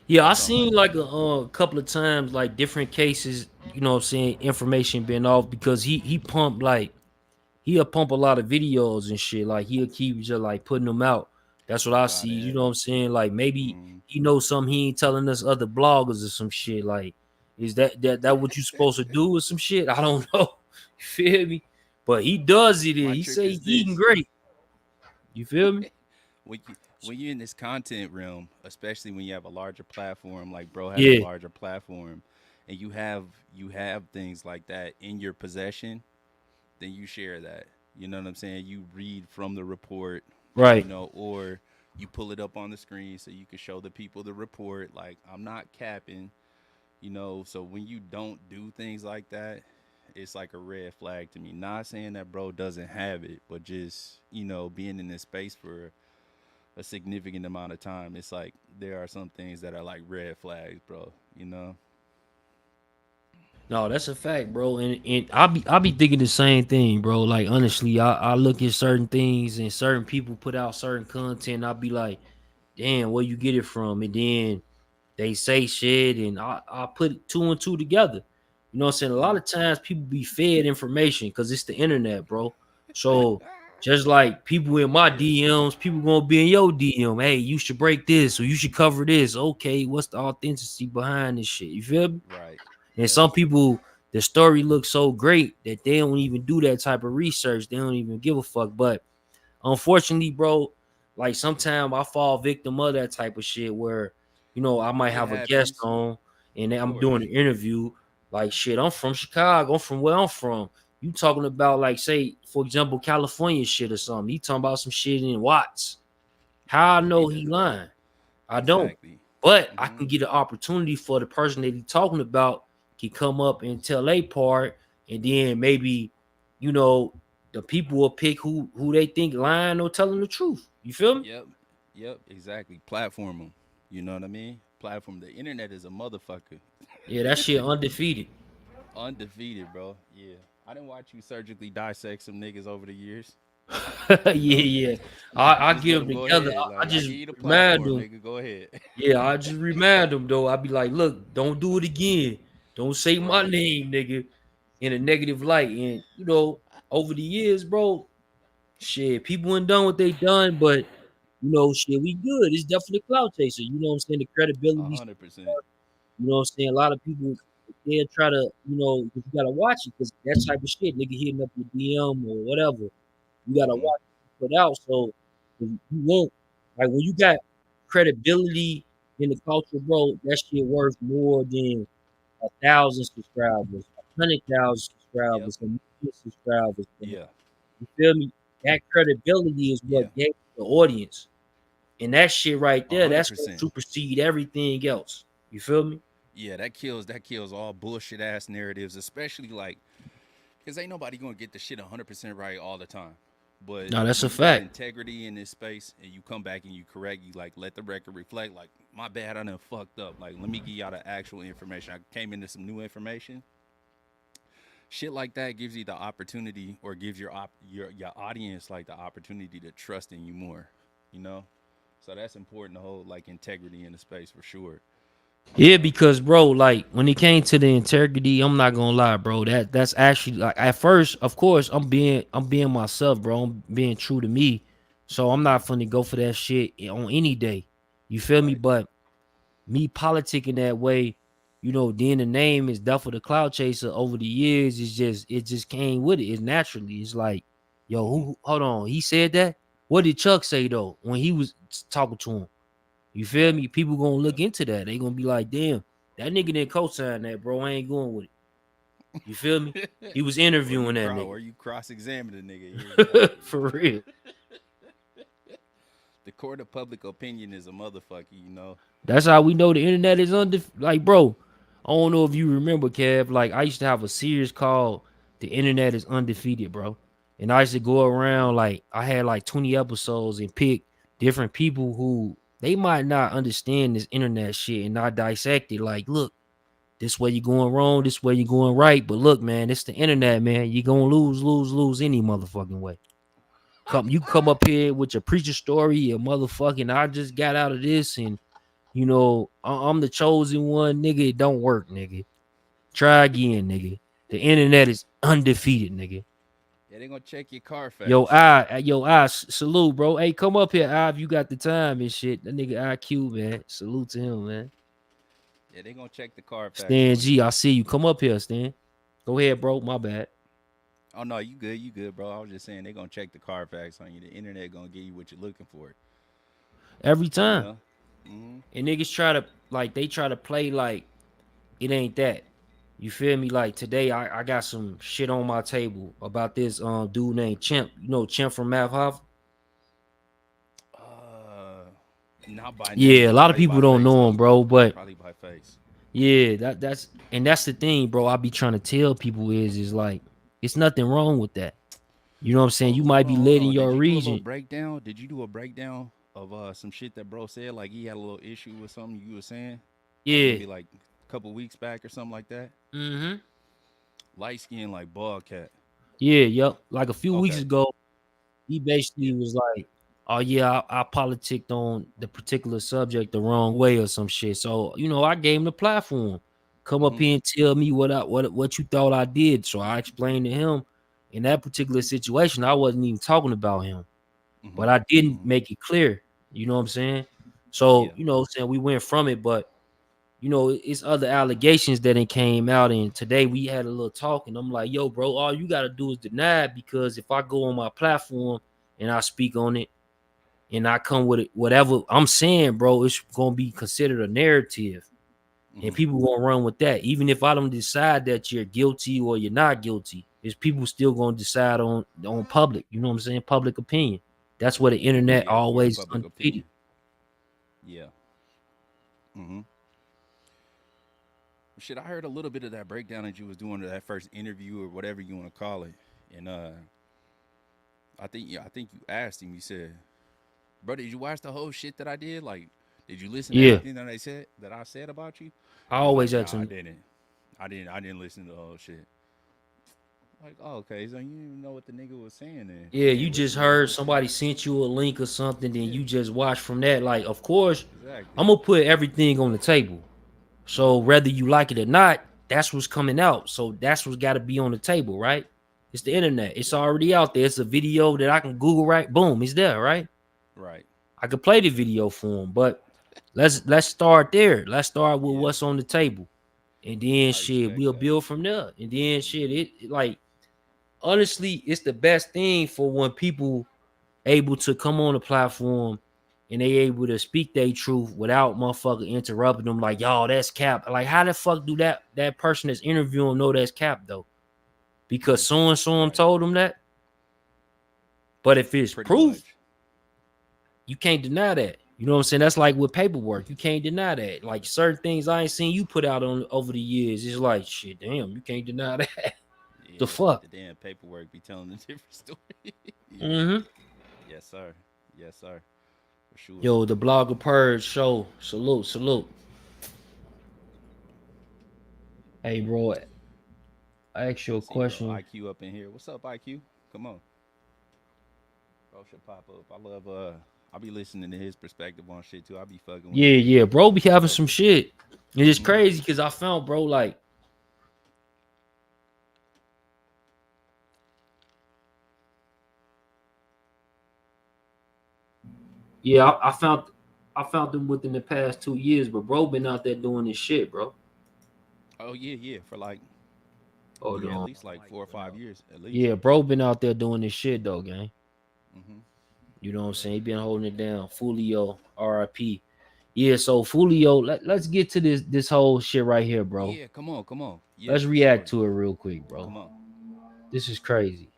yeah, I seen like a couple of times, like different cases, you know what I'm saying, information being off because he'll pump a lot of videos and shit. Like he'll keep just like putting them out. That's what I see. You know what I'm saying? Like maybe he knows something he ain't telling us other bloggers or some shit. Like, is that what you supposed to do with some shit? I don't know. You feel me? But he does it. He say he's eating great. You feel me? When you're in this content realm, especially when you have a larger platform, like bro has a larger platform, and you have things like that in your possession, then you share that. You know what I'm saying? You read from the report, right? You know, or you pull it up on the screen so you can show the people the report. Like, I'm not capping, you know. So when you don't do things like that, it's like a red flag to me. Not saying that bro doesn't have it, but just, you know, being in this space for a significant amount of time, it's like there are some things that are like red flags, bro, you know. No, that's a fact, bro. And I be thinking the same thing, bro. Like, honestly, I look at certain things and certain people put out certain content, I'll be like, damn, where you get it from? And then they say shit, and I put two and two together. You know what I'm saying? A lot of times people be fed information because it's the internet, bro. So just like people in my DMs, people gonna be in your DM. Hey, you should break this or you should cover this. Okay, what's the authenticity behind this shit? You feel me? Right. And some people, the story looks so great that they don't even do that type of research. They don't even give a fuck. But unfortunately, bro, like sometimes I fall victim of that type of shit where, you know, I might It have a guest happens. on and I'm course. doing an interview. Like, shit, I'm from Chicago. I'm from where I'm from. You talking about, like, say, for example, California shit or something. He talking about some shit in Watts. How I know he lying? I don't. Exactly. But I can get an opportunity for the person that he talking about can come up and tell a part, and then maybe, you know, the people will pick who they think lying or telling the truth. You feel me? Yep, exactly. Platform them. You know what I mean? Platform. The internet is a motherfucker. Yeah, that shit undefeated. Undefeated, bro. Yeah. I didn't watch you surgically dissect some niggas over the years. Yeah. I Just get let them them go together. ahead. I Like, I just give you the remind platform, them. nigga. Go ahead. Yeah, I just remind them though. I be like, look, don't do it again. Don't say my name, nigga, in a negative light. And you know, over the years, bro, shit, people ain't done what they done, but you know, shit, we good. It's definitely a clout chaser. You know what I'm saying? The credibility. 100%. You know what I'm saying? A lot of people they'll try to, you know, you gotta watch it because that type of shit, nigga hitting up your DM or whatever. You gotta watch it put out. So you won't like when you got credibility in the culture, bro, that shit worth more than 1,000 subscribers, 100,000 subscribers, 1,000,000 subscribers. Bro. Yeah. You feel me? That credibility is what Yeah. gave the audience. And that shit right there, that's gonna 100%. supersede everything else. You feel me? Yeah, that kills all bullshit ass narratives, especially like, cause ain't nobody gonna get the shit 100% right all the time. But No, that's a when you got fact. integrity in this space and you come back and you correct, you like let the record reflect, like, my bad, I done fucked up. Like, let me give y'all the actual information. I came into some new information. Shit like that gives you the opportunity, or gives your audience like the opportunity to trust in you more, you know? So that's important to hold like integrity in the space for sure. Yeah, because bro, like when it came to the integrity, I'm not gonna lie, bro. That's actually like at first, of course, I'm being myself, bro. I'm being true to me. So I'm not finna go for that shit on any day. You feel me? But me politicking that way, you know, then the name is Duffel the Cloud Chaser over the years, it just came with it. It's naturally. It's like, yo, who hold on, he said that? What did Chuck say though when he was talking to him? You feel me? People gonna look into that. They gonna be like, damn, that nigga didn't co-sign that, bro. I ain't going with it. You feel me? He was interviewing that Or nigga. you cross-examine a nigga. Yeah, exactly. For real. The court of public opinion is a motherfucker, you know. That's how we know the internet is like, bro. I don't know if you remember, Kev. Like, I used to have a series called "The Internet is Undefeated," bro. And I used to go around like I had like 20 episodes and pick different people who they might not understand this internet shit and not dissect it. Like, look, this way you're going wrong, this way you're going right. But look, man, it's the internet, man. You're gonna lose any motherfucking way. You come up here with your preacher story, your motherfucking I just got out of this and you know, I'm the chosen one, nigga. It don't work, nigga. Try again, nigga. The internet is undefeated, nigga. Yeah, they gonna check your Carfax. Salute, bro. Hey, come up here, if you got the time and shit. That nigga IQ, man. Salute to him, man. Yeah, they gonna check the Carfax. Stan G, I see you. Come up here, Stan. Go ahead, bro. My bad. Oh no, you good, bro. I was just saying they gonna check the Carfax on you. The internet gonna give you what you're looking for. Every time. You know? Mm-hmm. And niggas try to play like it ain't that. You feel me? Like today, I got some shit on my table about this dude named Chimp. You know Chimp from Math Hoffa? Not by name. Yeah, a lot of people don't know him, bro. But probably by face. Yeah, that's the thing, bro. I be trying to tell people is like it's nothing wrong with that. You know what I'm saying? You might be led in your region. Did you do a breakdown of some shit that bro said? Like he had a little issue with something you were saying? Yeah. Maybe like a couple weeks back or something like that? Mm-hmm. Light skin like bald cat. Yeah, yep. Like a few weeks ago, he basically was like, oh yeah, I politicked on the particular subject the wrong way or some shit. So, I gave him the platform. Come up here and tell me what you thought I did. So I explained to him in that particular situation, I wasn't even talking about him. But I didn't make it clear. You know what I'm saying? So, we went from it, but it's other allegations that it came out. And today we had a little talk, and I'm like, yo, bro, all you gotta do is deny it, because if I go on my platform and I speak on it and I come with it, whatever I'm saying, bro, it's gonna be considered a narrative. And people gonna run with that. Even if I don't decide that you're guilty or you're not guilty, is people still gonna decide on public, you know what I'm saying? Public opinion. That's where the internet always undefeated. Yeah. Shit, I heard a little bit of that breakdown that you was doing to that first interview or whatever you want to call it. And I think you asked him, you said, bro, did you watch the whole shit that I did? Like, did you listen to everything that I said about you? I always ask like, him. I didn't listen to the whole shit. Like, oh, okay, so you didn't even know what the nigga was saying then. Yeah, you just heard somebody sent you a link or something, then you just watch from that. Like, of course, I'm gonna put everything on the table. So whether you like it or not, that's what's coming out. So that's what's got to be on the table, right? It's the internet. It's already out there. It's a video that I can Google, right? Boom, it's there, right? Right. I could play the video for him, but let's start there. Let's start with what's on the table, and then shit, we'll build from there. And then shit, it like honestly, it's the best thing for when people able to come on the platform and they able to speak their truth without motherfucker interrupting them like, y'all, that's cap. Like, how the fuck do that person that's interviewing know that's cap though? Because so and so told them that. But if it's proof, you can't deny that. You know what I'm saying? That's like with paperwork. You can't deny that. Like certain things I ain't seen you put out on over the years. It's like, shit, damn, you can't deny that. Yeah, the fuck? The damn paperwork be telling a different story. Yes, sir. Yes, sir. For sure. Yo, the Blogger Purge show. Salute. Hey, bro. I asked you a question. IQ up in here. What's up, IQ? Come on. Bro should pop up. I love I'll be listening to his perspective on shit too. I'll be fucking with him. Yeah, bro be having some shit. And it's crazy because I found, bro, like, yeah, I found them within the past 2 years, but bro been out there doing this shit, bro. Oh yeah, for like at least like 4 or 5 years at least. Yeah, bro been out there doing this shit though, gang. You know what I'm saying? He been holding it down. Foolie, RIP. Yeah, so Foolie, let's get to this whole shit right here, bro. Yeah, come on. Yeah, let's react to it real quick, bro. Come on. This is crazy.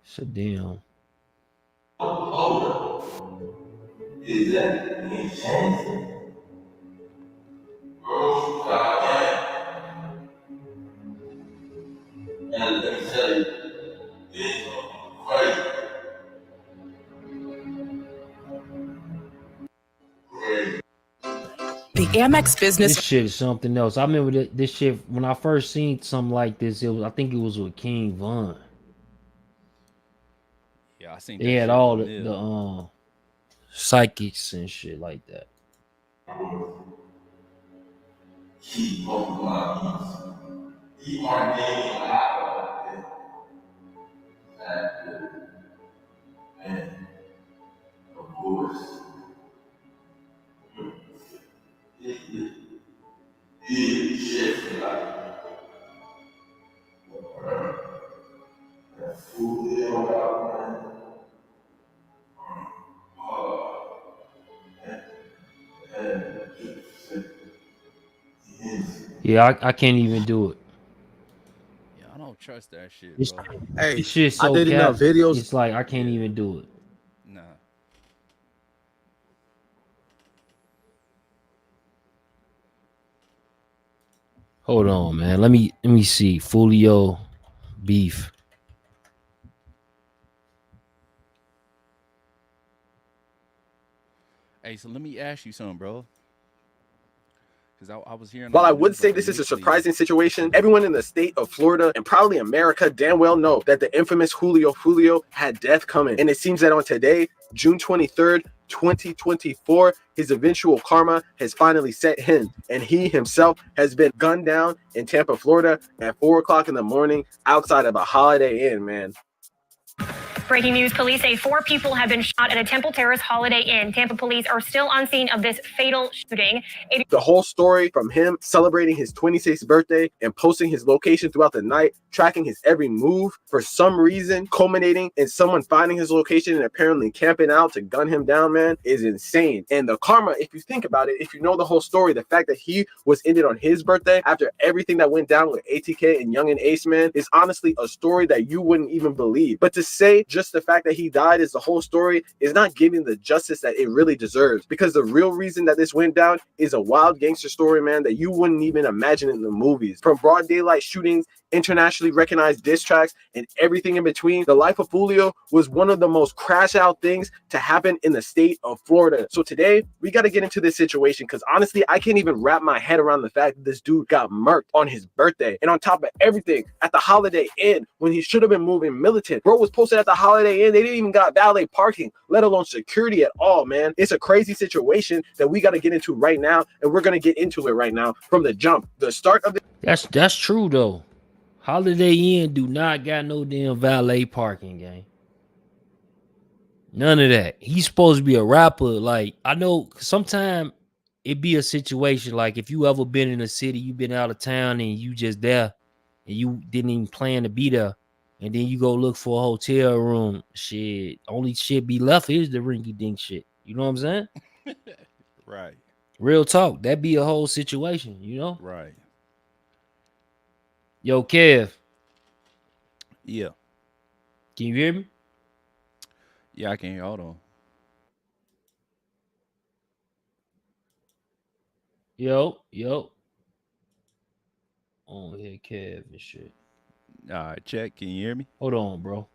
So damn. Is that insane? And let me tell you, it's crazy. The Amex business. This shit is something else. I remember this shit when I first seen something like this. I think it was with King Von. Yeah, I seen. They had all the psychics and shit like that. Keep both my peace. Keep our name alive. And of course, it shifted like that Foolie around, Yeah, I can't even do it. Yeah, I don't trust that shit, It's, bro. Hey, this shit so I did enough videos. It's like I can't even do it. Nah. Hold on, man. Let me see. Foolie beef. Hey, so let me ask you something, bro. Because I was hearing. While I would say this is a surprising situation, everyone in the state of Florida and probably America damn well know that the infamous Julio had death coming. And it seems that on today, June 23rd, 2024, his eventual karma has finally set in, and he himself has been gunned down in Tampa, Florida at 4 o'clock in the morning outside of a Holiday Inn, man. Breaking news, police say 4 people have been shot at a Temple Terrace Holiday Inn. Tampa police are still on scene of this fatal shooting. The whole story from him celebrating his 26th birthday and posting his location throughout the night, tracking his every move, for some reason culminating in someone finding his location and apparently camping out to gun him down, man, is insane. And the karma, if you think about it, if you know the whole story, the fact that he was ended on his birthday after everything that went down with ATK and Yungeen Ace, man, is honestly a story that you wouldn't even believe. But to say just the fact that he died is the whole story is not giving the justice that it really deserves, because the real reason that this went down is a wild gangster story, man, that you wouldn't even imagine in the movies. From broad daylight shootings, internationally recognized diss tracks, and everything in between, the life of Foolie was one of the most crash out things to happen in the state of Florida. So today we got to get into this situation, because honestly I can't even wrap my head around the fact that this dude got murked on his birthday, and on top of everything at the Holiday Inn when he should have been moving militant. Bro was posted at the Holiday Inn, they didn't even got valet parking, let alone security at all, man. It's a crazy situation that we got to get into right now, and we're going to get into it right now from the jump. The start of the That's true though. Holiday Inn do not got no damn valet parking, gang. None of that. He's supposed to be a rapper. Like, I know sometimes it be a situation like if you ever been in a city, you been out of town and you just there and you didn't even plan to be there, and then you go look for a hotel room. Shit, only shit be left is the rinky dink shit. You know what I'm saying? Right. Real talk. That be a whole situation, you know? Right. Yo, Kev. Yeah. Can you hear me? Yeah, I can hear. Hold on. Yo. Oh, yeah, Kev and shit. All right, check. Can you hear me? Hold on, bro.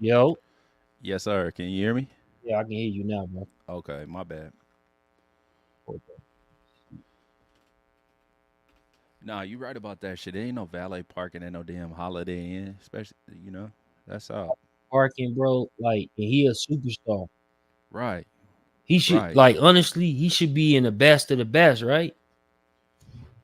Yo. Yes, sir. Can you hear me? Yeah, I can hear you now, bro. Okay, my bad. Okay. Nah, you right about that shit. There ain't no valet parking at no damn Holiday Inn, especially, you know, that's all. Parking, bro, like, and he a superstar. Right. He should, Right. like, honestly, he should be in the best of the best, right?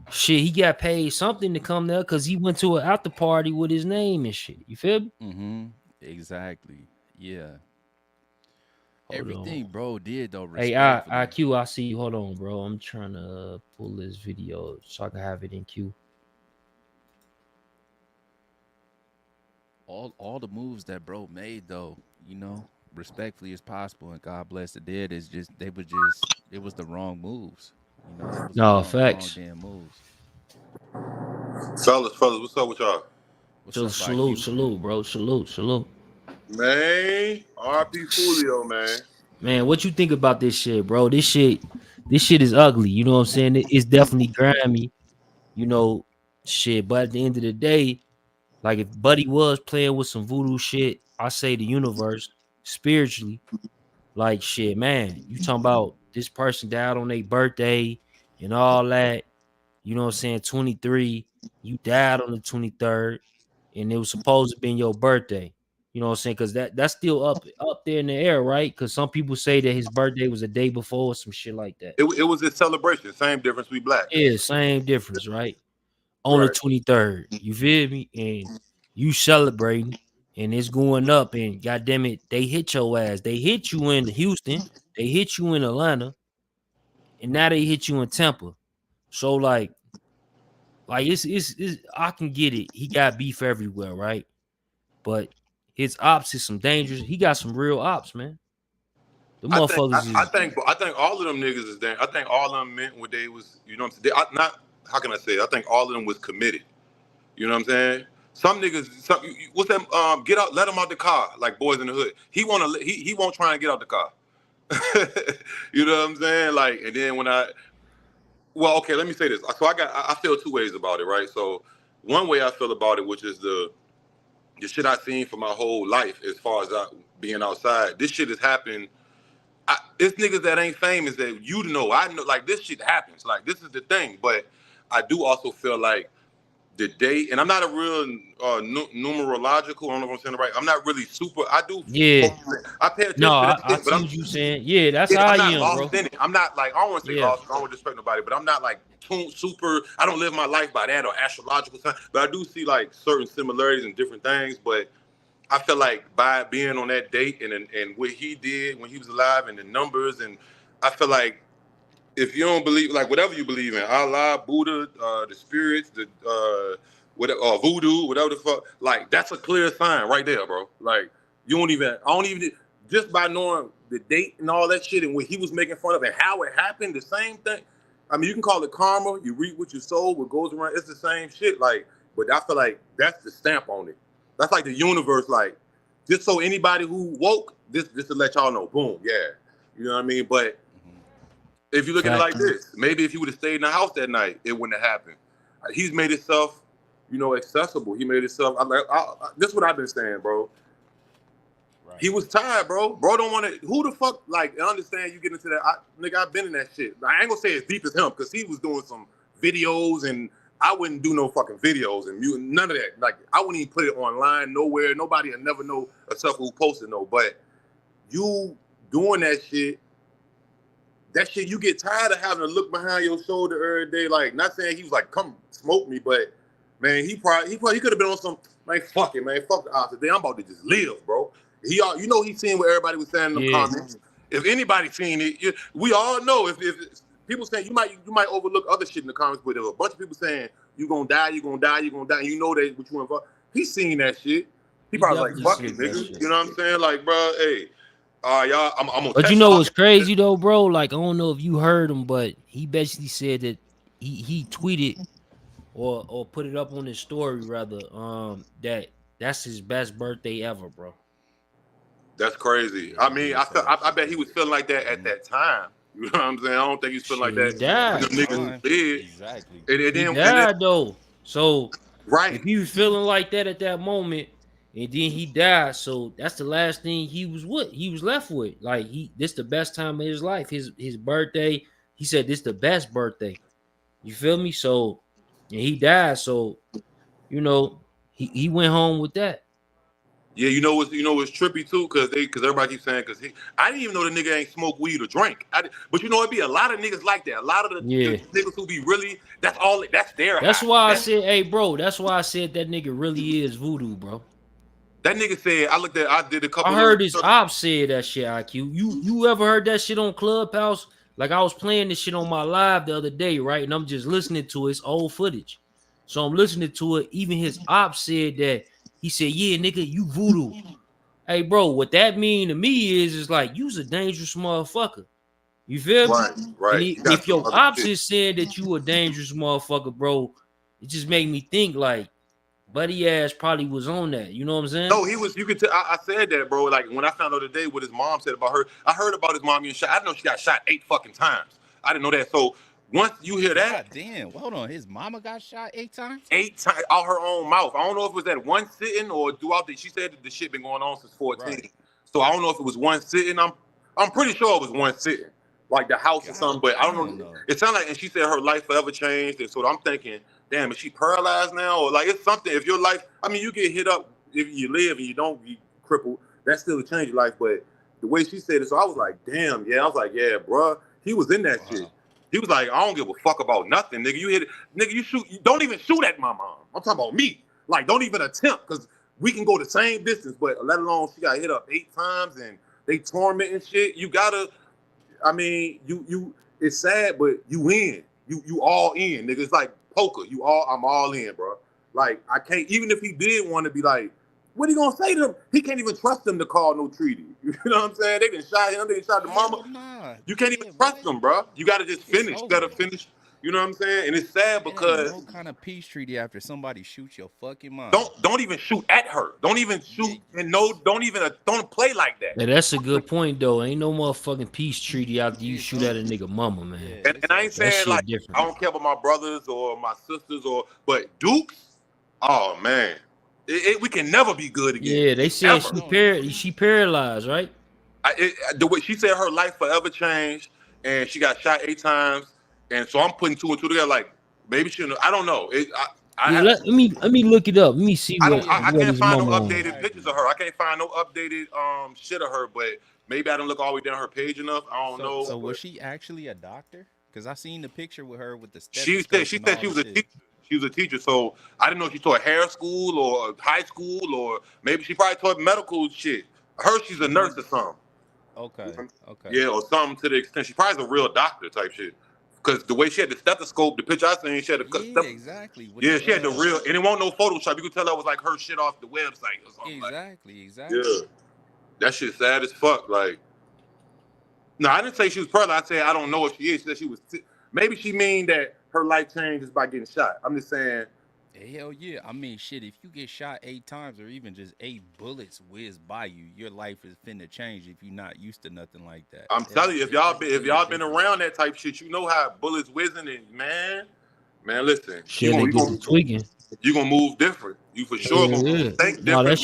Shit, he got paid something to come there because he went to an after party with his name and shit. You feel me? Mm-hmm. Exactly. Yeah. Hold Everything on. bro did though, Hey, respectfully. IQ, I see you. Hold on, bro. I'm trying to pull this video so I can have it in queue. All the moves that bro made though, you know, respectfully as possible, and God bless the dead, is just it was the wrong moves. You know, it was No, wrong facts. damn moves. Fellas, what's up with y'all? What's So up, salute, IQ? salute, bro. Salute. Man, RP Foolie, man. Man, what you think about this shit, bro? This shit is ugly. You know what I'm saying? It's definitely grimy, you know, shit. But at the end of the day, like if Buddy was playing with some voodoo shit, I say the universe spiritually, like shit, man. You talking about this person died on their birthday and all that. You know what I'm saying? 23, you died on the 23rd, and it was supposed to be your birthday. You know what I'm saying? Because that's still up there in the air, right? Because some people say that his birthday was a day before or some shit like that. It was a celebration. Same difference. We black. Yeah, same difference, right? On the Right. 23rd. You feel me? And you celebrating, and it's going up, and goddamn it, they hit your ass. They hit you in Houston, they hit you in Atlanta, and now they hit you in Tampa. So like it's I can get it. He got beef everywhere, right? But his ops is some dangerous. He got some real ops, man. The I motherfuckers think all of them niggas is damn. I think all of them meant what they was. You know what I'm saying? Not how can I say it? I think all of them was committed. You know what I'm saying? Some niggas, what's that? Get out, let him out the car, like Boys in the Hood. He won't try and get out the car. You know what I'm saying? Like, and then well, okay, let me say this. So I feel two ways about it, right? So one way I feel about it, which is the shit I've seen for my whole life, as far as being outside. This shit is happening. It's niggas that ain't famous that you know. I know, like, this shit happens. Like, this is the thing. But I do also feel like the day, and I'm not a real numerological. I don't know if I'm saying it right. I'm not really super. I do. Yeah. I pay attention No, to that I shit, but see what you saying. Yeah, that's how I'm I not am, lost bro. in it. I'm not like, I don't want to say Yeah. lost. I don't want to disrespect nobody, but I'm not like super. I don't live my life by that or astrological sign. But I do see like certain similarities and different things. But I feel like by being on that date and what he did when he was alive and the numbers, and I feel like if you don't believe, like, whatever you believe in, Allah, Buddha, the spirits, the voodoo, whatever the fuck, like, that's a clear sign right there, bro. Like, I don't even, just by knowing the date and all that shit and what he was making fun of and how it happened, the same thing. I mean, you can call it karma. You reap what you sow, what goes around. It's the same shit. Like, but I feel like that's the stamp on it. That's like the universe, like, just so anybody who woke, just to let y'all know, boom, yeah. You know what I mean? But if you look at it like this, maybe if he would have stayed in the house that night, it wouldn't have happened. He's made himself, accessible. He made himself. This is what I've been saying, bro. Right. He was tired, bro. Bro don't want to. Who the fuck? Like, I understand you get into that. Nigga, I've been in that shit. I ain't gonna say as deep as him because he was doing some videos and I wouldn't do no fucking videos and none of that. Like, I wouldn't even put it online nowhere. Nobody will never know except who posted no. But you doing that shit, you get tired of having to look behind your shoulder every day. Like, not saying he was like, come smoke me, but man, he could have been on some, man, fuck it, man, fuck the odds today. I'm about to just live, bro. He's seeing what everybody was saying in the comments. If anybody seen it, we all know. If people saying you might overlook other shit in the comments, but if a bunch of people saying you gonna die, and you know that what you involved. He's seen that shit. He probably like, fuck it, nigga. You know what I'm saying? Like, bro, hey. Y'all, I'm gonna. But you know what's crazy though, bro? Like, I don't know if you heard him, but he basically said that he tweeted or put it up on his story rather, that's his best birthday ever, bro. That's crazy. I mean, I bet he was feeling like that at that time. You know what I'm saying? I don't think he's feeling like that. He died. The niggas did. Exactly. He died though. So right. If he was feeling like that at that moment, and then he died, so that's the last thing he was left with. Like, this the best time of his life. His birthday, he said this the best birthday. You feel me? So, and he died, so he went home with that. Yeah, you know what's trippy too, because everybody keeps saying I didn't even know the nigga ain't smoke weed or drink. But it'd be a lot of niggas like that. A lot of the niggas who be really that's their. That's why I said, hey, bro. That's why I said that nigga really is voodoo, bro. That nigga said, I did a couple. I heard his ops say that shit, IQ. You ever heard that shit on Clubhouse? Like, I was playing this shit on my live the other day, right? And I'm just listening to his old footage. So I'm listening to it. Even his ops said that. He said, yeah, nigga, you voodoo. Hey, bro, what that mean to me is like, you's a dangerous motherfucker. You feel me? Right. And if your ops is saying that you a dangerous motherfucker, bro, it just made me think like, buddy ass probably was on that. You know what I'm saying? No, he was. You could tell. I said that, bro. Like, when I found out today what his mom said about her, I heard about his mom getting shot. I didn't know she got shot 8 fucking times. I didn't know that. So once you hear that, God damn, hold on, his mama got shot 8 times. 8 times out her own mouth. I don't know if it was that one sitting or throughout she said that the shit been going on since 14. Right. So I don't know if it was one sitting. I'm pretty sure it was one sitting, like the house or something. But I don't know. It sounded like, and she said her life forever changed. And so I'm thinking, damn, is she paralyzed now? Or like, it's something. If your life, I mean, you get hit up if you live and you don't get crippled, that still change your life. But the way she said it, so I was like, damn, yeah. I was like, yeah, bro, he was in that shit. He was like, I don't give a fuck about nothing, nigga. You hit it, nigga. You shoot. You don't even shoot at my mom. I'm talking about me. Like, don't even attempt, because we can go the same distance, but let alone she got hit up 8 times and they tormenting shit. You gotta. I mean, you. It's sad, but you win. You all in, nigga. It's like poker. I'm all in, bro. Like, I can't. Even if he did want to be like, what he gonna say to them? He can't even trust them to call no treaty. You know what I'm saying? They done shot him. They done shot the mama. You can't even trust them, bro. You gotta just finish. You gotta finish. You know what I'm saying? And it's sad because no kind of peace treaty after somebody shoots your fucking mom. don't even shoot at her. Don't even shoot and don't play like that. Hey, that's a good point though. Ain't no motherfucking peace treaty after you shoot at a nigga mama, man. And I ain't That saying shit like different. I don't care about my brothers or my sisters but Dukes, oh man, we can never be good again. Yeah, they said Ever. she paralyzed, right? The way she said her life forever changed, and she got shot 8 times, and so I'm putting 2 and 2 together. Like maybe she, I don't know. Let me look it up. Let me see I what can't his find no mama on. updated pictures of her. I can't find no updated shit of her, but maybe I didn't look all the way down her page enough. I don't know. So was she actually a doctor? Because I seen the picture with her with the She stethoscope. said she was a teacher. She was a teacher, so I didn't know if she taught hair school or high school, or maybe she probably taught medical shit. I heard she's a nurse or something. Okay. Yeah, or something to the extent. She probably is a real doctor type shit. Because the way she had the stethoscope, the picture I seen, she had the exactly. Yeah, she had the real, and it won't no Photoshop. You could tell that was like her shit off the website or something. Exactly. Yeah, that shit sad as fuck. Like, no, I didn't say she was paralyzed. I said I don't know if she is. She said she was. Maybe she mean that her life changes by getting shot. I'm just saying. Hell yeah. I mean, shit, if you get shot 8 times or even just 8 bullets whiz by you, your life is finna change if you're not used to nothing like that. I'm telling you, if y'all been around that type shit, you know how bullets whizzing and man, listen. Shit, they get the tweaking. You gonna move different. You for sure gonna think different. No, that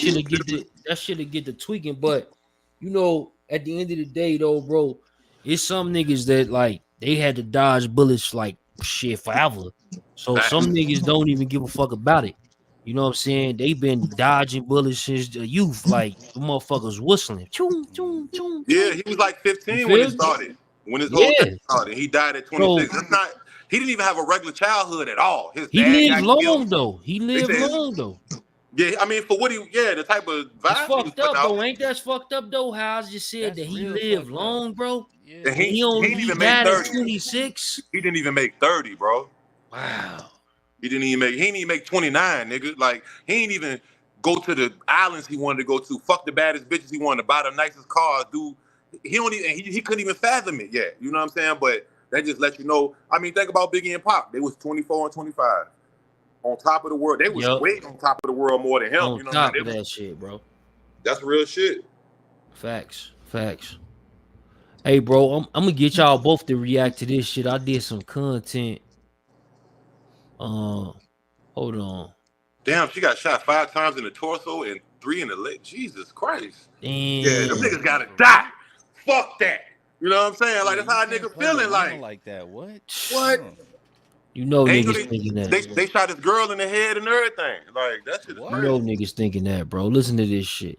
shit'll get the tweaking. But you know, at the end of the day, though, bro, it's some niggas that like they had to dodge bullets like shit forever. So some niggas don't even give a fuck about it. You know what I'm saying? They've been dodging bullets since the youth. Like the motherfuckers whistling. Choom, choom, choom. Yeah, he was like 15 when it started. When his whole thing started, he died at 26. That's not. He didn't even have a regular childhood at all. He lived long though. He lived long though. Yeah, I mean, for what the type of vibe it's fucked up though. Ain't that fucked up though? How I just said that he lived long, bro. And he didn't even make 30. 26. He didn't even make 30, bro. Wow. He didn't even make 29, nigga. Like he ain't even go to the islands he wanted to go to. Fuck the baddest bitches he wanted to buy the nicest cars, dude. He couldn't even fathom it yet. You know what I'm saying? But that just lets you know. I mean, think about Biggie and Pop. They was 24 and 25. On top of the world. They was way on top of the world more than him. On you know top what I mean? of that shit, bro. That's real shit. Facts. Hey, bro, I'm gonna get y'all both to react to this shit. I did some content. Hold on. Damn, she got shot 5 times in the torso and 3 in the leg. Jesus Christ. Damn. Yeah, them niggas gotta die. Fuck that. You know what I'm saying? Like, that's how a nigga feeling like that. What? You know niggas thinking that. They shot this girl in the head and everything. Like, that shit is You know niggas thinking that, bro. Listen to this shit.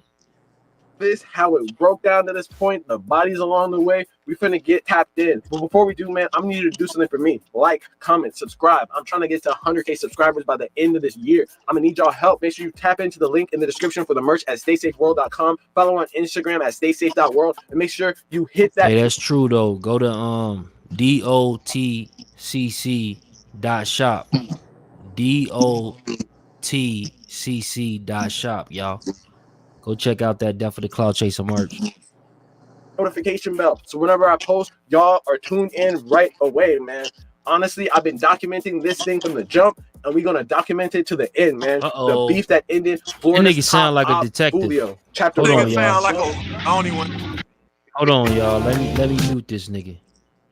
This how it broke down to this point, the bodies along the way. We finna get tapped in. But before we do, man, I'm gonna need you to do something for me. Like, comment, subscribe. I'm trying to get to 100K subscribers by the end of this year. I'm gonna need y'all help. Make sure you tap into the link in the description for the merch at staysafeworld.com. Follow on Instagram at staysafe.world, and make sure you hit that. Hey, that's true though. Go to dotcc.shop. dotcc.shop, y'all. Go check out that Death for the Cloud Chaser merch. Notification bell. So whenever I post, y'all are tuned in right away, man. Honestly, I've been documenting this thing from the jump, and we're gonna document it to the end, man. The beef that ended. That nigga sound like a detective. Foolie. Chapter Hold 1. on, y'all. I don't even want. Hold on, y'all. Let me mute this nigga.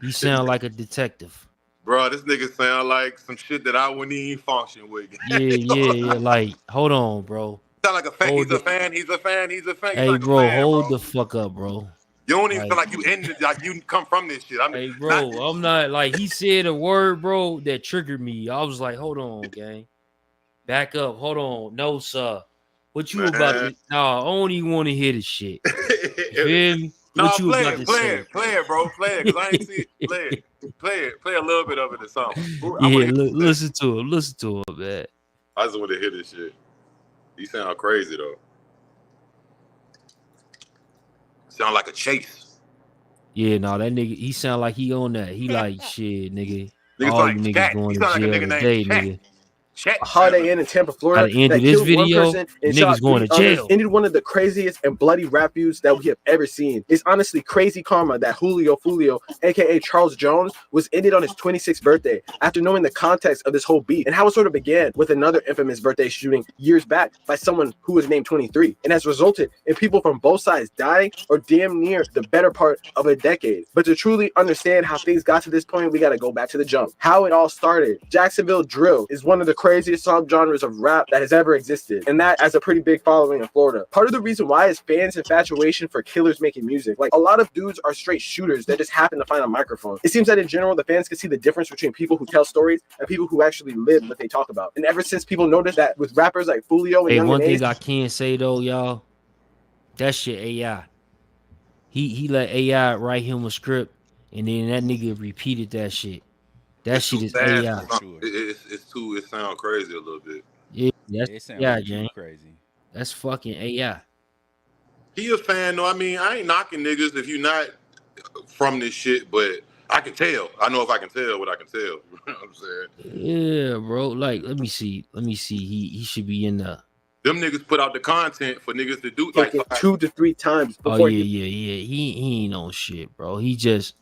He sound like a detective. Bro, this nigga sound like some shit that I wouldn't even function with. Yeah. Like, hold on, bro. Sound like a fan. He's a fan. Hey, like bro, fan, hold the fuck up, bro. You don't even feel like you ended, like you come from this shit. Hey, bro, I'm not like he said a word, bro, that triggered me. I was like, hold on, gang. Back up. Hold on. No, sir. What you about to? Nah, I don't even want to hear this shit. You feel me? What you about to say? Play it, bro. Play it, because I ain't see it. Play a little bit of it or something. Yeah, listen to him, man. I just want to hear this shit. He sound crazy though. Sound like a chase. Yeah, no, that nigga, he sound like he on that. He like shit, nigga. Niggas All like you niggas Chat. going He to sound like a jail nigga today, named Chat. nigga. Chat. a Holiday Inn in Tampa, By Florida, the end that of this killed one video, person and niggas shot going 3 to others, jail. ended one of the craziest and bloody rap feuds that we have ever seen. It's honestly crazy karma that Julio Fulio, aka Charles Jones, was ended on his 26th birthday after knowing the context of this whole beat and how it sort of began with another infamous birthday shooting years back by someone who was named 23 and has resulted in people from both sides dying or damn near the better part of a decade. But to truly understand how things got to this point, we got to go back to the jump. How it all started. Jacksonville drill is one of the craziest subgenres of rap that has ever existed, and that has a pretty big following in Florida. Part of the reason why is fans' infatuation for killers making music. Like, a lot of dudes are straight shooters that just happen to find a microphone. It seems that in general, the fans can see the difference between people who tell stories and people who actually live what they talk about. And ever since people noticed that with rappers like Foolio and Hey, Yungeen, one thing I can say though, y'all, that shit AI. He let AI write him a script, and then that nigga repeated that shit. That shit is Fast. AI. It sounds crazy a little bit. Yeah, that's It sounds AI, too gang. crazy. That's fucking AI. He a fan though. I mean, I ain't knocking niggas if you not from this shit, but I can tell. I know if I can tell what I can tell. You know what I'm saying? Yeah, bro. Like, let me see. He should be in the. Them niggas put out the content for niggas to do like 2 to 3 times Oh before yeah. He ain't on shit, bro. He just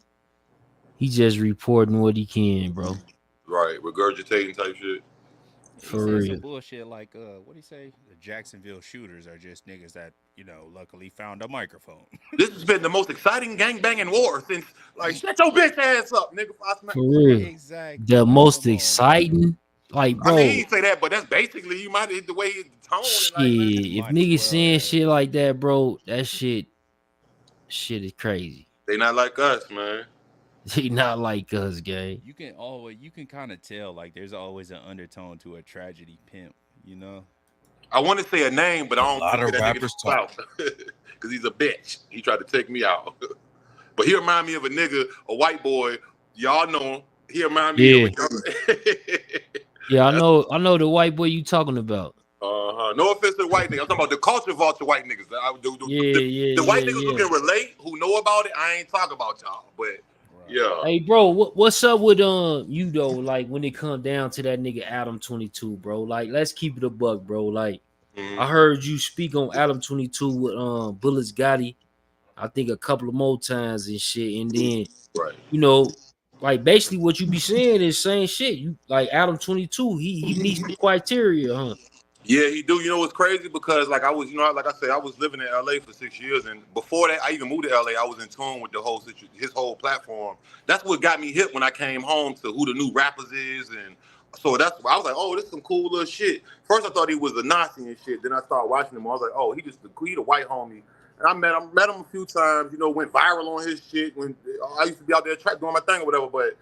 reporting what he can, bro. Right, regurgitating type shit. For He said real. some bullshit like, what do you say? The Jacksonville shooters are just niggas that, luckily found a microphone. This has been the most exciting gangbanging war since, like, shut your bitch ass up, nigga. For real. Exactly. The most exciting, like, bro. I mean, he ain't say that, but that's basically you might the way the tone. Shit, if niggas saying shit like that, bro, that shit is crazy. They not like us, man. They not like us, gang. You can kind of tell, like, there's always an undertone to a tragedy pimp, I want to say a name, but I don't lot think of that rappers nigga out because he's a bitch. He tried to take me out, but he remind me of a nigga, a white boy. Y'all know him. He remind me of Yeah, I know the white boy you talking about. No offense to the white niggas. I'm talking about the culture vulture white niggas. The white niggas who can relate, who know about it. I ain't talking about y'all, but yeah. Hey, bro, what's up with you though? Like, when it come down to that nigga Adam 22, bro. Like, let's keep it a buck, bro. Like, I heard you speak on Adam 22 with Bullets Gotti. I think a couple of more times and shit, and then like basically what you be saying is saying shit. You like Adam 22. He meets the criteria, huh? Yeah, he do. You know what's crazy? Because like I was, like I said, I was living in LA for 6 years, and before that, I even moved to LA. I was in tune with the whole his whole platform. That's what got me hip when I came home to who the new rappers is, and so that's why I was like, oh, this is some cool little shit. First, I thought he was a Nazi and shit. Then I started watching him. I was like, oh, he the white homie. And I met him a few times. Went viral on his shit. When I used to be out there doing my thing or whatever. But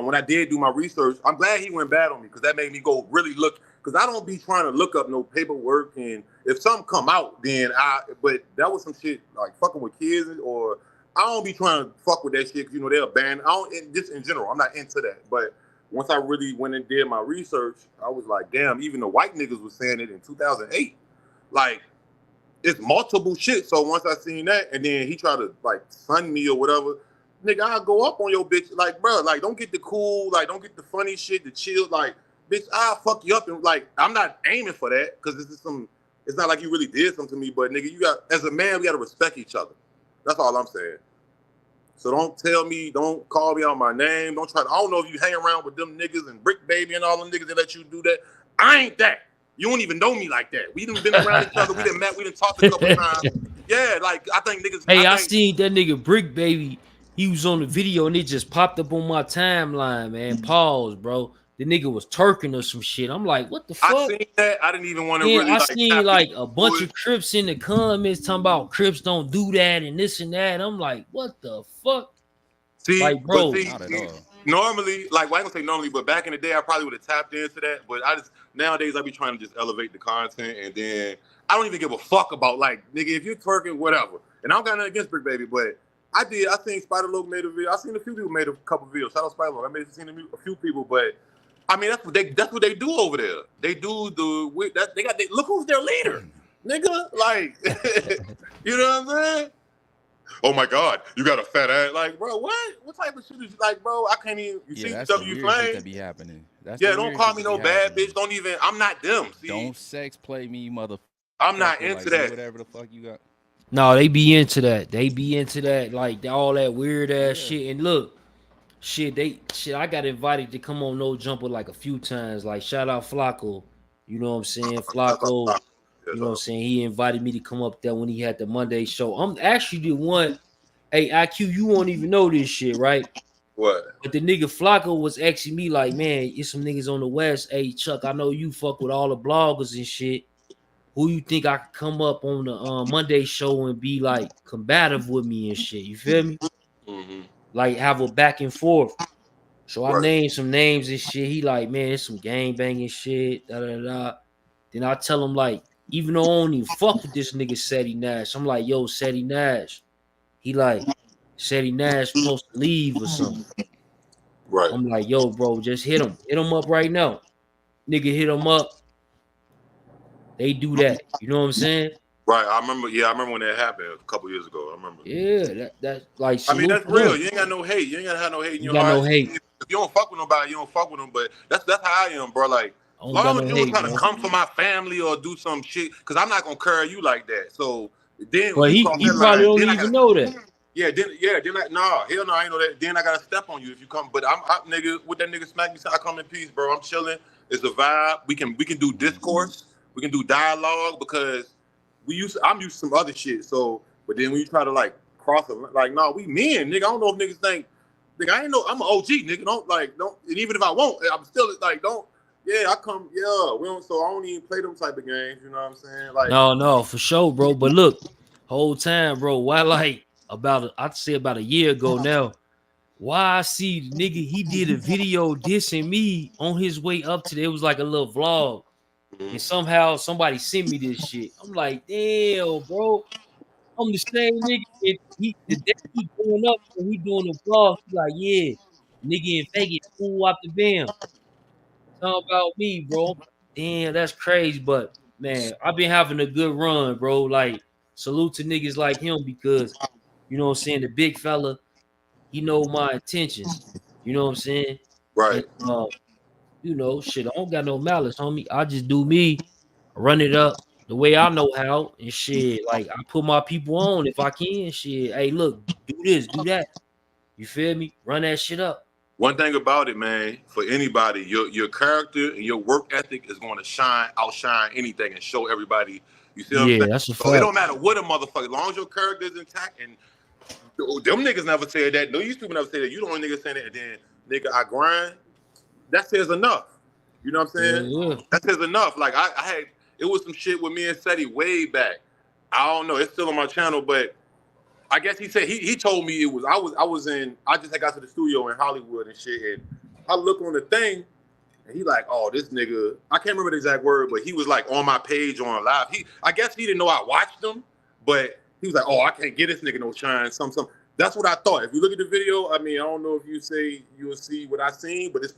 when I did do my research, I'm glad he went bad on me because that made me go really look. Because I don't be trying to look up no paperwork, and if something come out, then but that was some shit like fucking with kids, or I don't be trying to fuck with that shit because they're banned. Just in general, I'm not into that. But once I really went and did my research, I was like, damn, even the white niggas was saying it in 2008. Like, it's multiple shit. So once I seen that, and then he tried to like sun me or whatever, nigga, I'll go up on your bitch. Like, bro, like, don't get the cool, like, don't get the funny shit, the chill, like, bitch, I'll fuck you up. And like, I'm not aiming for that because it's not like you really did something to me, but nigga, as a man, we gotta respect each other. That's all I'm saying. So don't call me out my name. I don't know if you hang around with them niggas and Brick Baby and all them niggas that let you do that. I ain't that. You don't even know me like that. We done been around each other. We done met. We done talked a couple times. Yeah, like, I think niggas. Hey, I seen that nigga Brick Baby. He was on the video and it just popped up on my timeline, man. Pause, bro. The nigga was twerking or some shit. I'm like, what the fuck? I seen that. I didn't even want to really. I seen like a bunch of Crips in the comments talking about Crips don't do that and this and that. I'm like, what the fuck? See, like, bro, not at all. Normally, like, well, I ain't gonna say normally, but back in the day, I probably would have tapped into that. But nowadays, I be trying to just elevate the content, and then I don't even give a fuck about, like, nigga, if you're twerking, whatever. And I don't got nothing against Brick Baby, but I seen Spider Loc made a video. I seen a few people made a couple videos. Shout out Spider Loc. I seen a few people, but I mean, that's what they do over there. They do look who's their leader, nigga. Like, you know what I'm saying? Oh my God, you got a fat ass. Like, bro, what type of shit is like, bro? I can't even. You see that's W some weird shit Flame? that be happening. That's Yeah, the don't weird call shit me that no be bad happening. bitch. Don't even. I'm not them. See, Don't sex play me, motherfucker. I'm not Like, into do that. whatever the fuck you got. No, they be into that. They be into that, like all that weird ass Yeah. shit. And look, I got invited to come on No Jumper like a few times. Like shout out Flacco. You know what I'm saying? Flacco, you know what I'm saying? He invited me to come up there when he had the Monday show. I'm actually the one. Hey, IQ, you won't even know this shit, right? What? But the nigga Flacco was asking me like, man, it's some niggas on the West. Hey, Chuck, I know you fuck with all the bloggers and shit. Who you think I could come up on the Monday show and be like combative with me and shit? You feel me? Mm-hmm. Like have a back and forth. So I Right. named some names and shit. He like, man, it's some gang banging shit. Da da da. Then I tell him like, even though I don't even fuck with this nigga Seti Nash, I'm like, yo, Seti Nash. He like, Seti Nash supposed to leave or something. Right. I'm like, yo, bro, just hit him up right now. Nigga hit him up. They do that. You know what I'm saying? Right. I remember. Yeah, I remember when that happened a couple years ago. I remember. Yeah, that like. I mean, Salute that's to real. them. You ain't got no hate. You ain't gotta have no hate in You your got heart. no hate. If you don't fuck with nobody, you don't fuck with them. But that's how I am, bro. Like, I as don't got long as no you don't hate, try to bro. come for my family or do some shit, because I'm not gonna curry you like that. So then when But you he cross that probably line, don't then I even gotta. know that. Yeah, then hell no, I ain't know that. Then I gotta step on you if you come. But I'm nigga, with that nigga smack me, I come in peace, bro. I'm chilling. It's a vibe. We can do discourse. We can do dialogue because I'm used to some other shit. So, but then when you try to like cross them, like, no, we men, nigga. I don't know if niggas think, nigga, I ain't know. I'm an OG, nigga. Don't. And even if I won't, I'm still like, don't. Yeah, I come. Yeah, we don't. So I don't even play them type of games. You know what I'm saying? Like, No, for sure, bro. But look, whole time, bro. Why like I'd say about a year ago now. Why I see the nigga, he did a video dissing me on his way up to there. It was like a little vlog. And somehow somebody sent me this shit. I'm like, damn, bro. I'm the same nigga. And the day he going up and he doing the vlog, he like, yeah, nigga in Vegas, fool out the bam. Talking about me, bro. Damn, that's crazy. But man, I've been having a good run, bro. Like, salute to niggas like him because you know what I'm saying, the big fella, he know my intentions. You know what I'm saying? right. And you know, shit, I don't got no malice, homie. I just do me, run it up the way I know how, and shit. Like I put my people on if I can. Shit, hey, look, do this, do that. You feel me? Run that shit up. One thing about it, man, for anybody, your character and your work ethic is going to outshine anything and show everybody. You see what I'm Yeah, saying? that's a So it fact. don't matter what a motherfucker, as long as your character is intact, and them niggas never said that. No, these people never say that. You the only nigga saying that. And then, nigga, I grind. That says enough. You know what I'm saying? Yeah. That says enough. Like I had, it was some shit with me and Seti way back. I don't know. It's still on my channel, but I guess he said he told me it was I just had got to the studio in Hollywood and shit, and I look on the thing and he like, oh, this nigga, I can't remember the exact word, but he was like on my page on live. I guess he didn't know I watched him, but he was like, oh, I can't get this nigga no shine. Some. That's what I thought. If you look at the video, I mean, I don't know if you say you'll see what I seen, but it's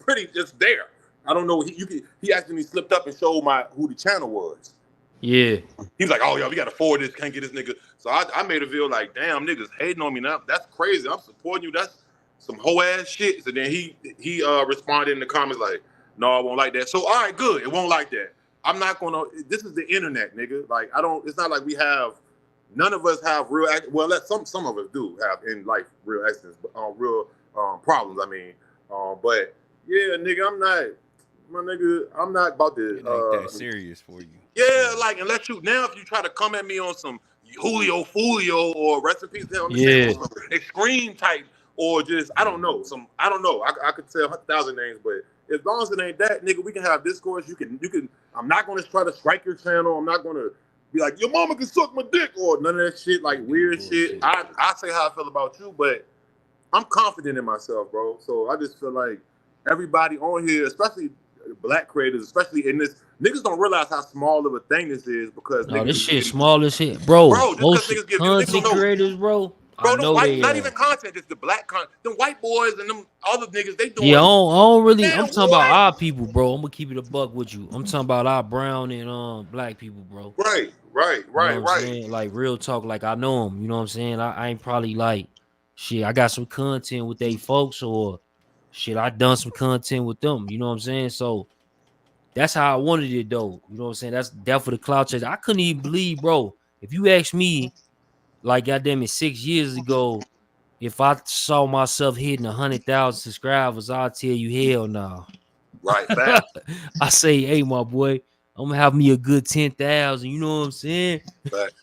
there. I don't know. He actually slipped up and showed who the channel was. Yeah. He was like, oh, yo, we got to forward this. Can't get this nigga. So I made a video like, damn, niggas hating on me now. That's crazy. I'm supporting you. That's some hoe ass shit. So then he responded in the comments like, no, I won't like that. So, all right, good. It won't like that. I'm not going to. This is the internet, nigga. Like, it's not like we have, none of us have real, well, some of us do have in life real accidents, real problems, I mean. But, yeah, nigga, I'm not about to. It ain't that serious for you. Yeah, like, if you try to come at me on some Julio or rest in peace, Yeah. some extreme type, or just, I don't know. I could say 1,000 names, but as long as it ain't that, nigga, we can have discourse. You can, I'm not going to try to strike your channel. I'm not going to be like, your mama can suck my dick or none of that shit, like weird shit. I say how I feel about you, but I'm confident in myself, bro. So I just feel like everybody on here, especially black creators, especially in this, niggas don't realize how small of a thing this is because No, niggas this shit small as shit, bro. just Most because niggas give content niggas don't know. creators, bro. Bro, I them know white, they not even content, just the black content. Them white boys and them other niggas, they doing. Yeah, I don't really. Man, I'm talking about our people, bro. I'm gonna keep it a buck with you. I'm talking about our brown and black people, bro. Right. You know what I'm saying? Like real talk, like I know them. You know what I'm saying? I ain't probably like shit. I got some content with they folks, or shit, I done some content with them. You know what I'm saying? So that's how I wanted it though. You know what I'm saying? That's definitely the cloud chase. I couldn't even believe, bro. If you asked me, like goddamn it, 6 years ago, if I saw myself hitting 100,000 subscribers, I'll tell you hell no. Right, fact. I say, hey, my boy, I'm gonna have me a good 10,000. You know what I'm saying? Fact.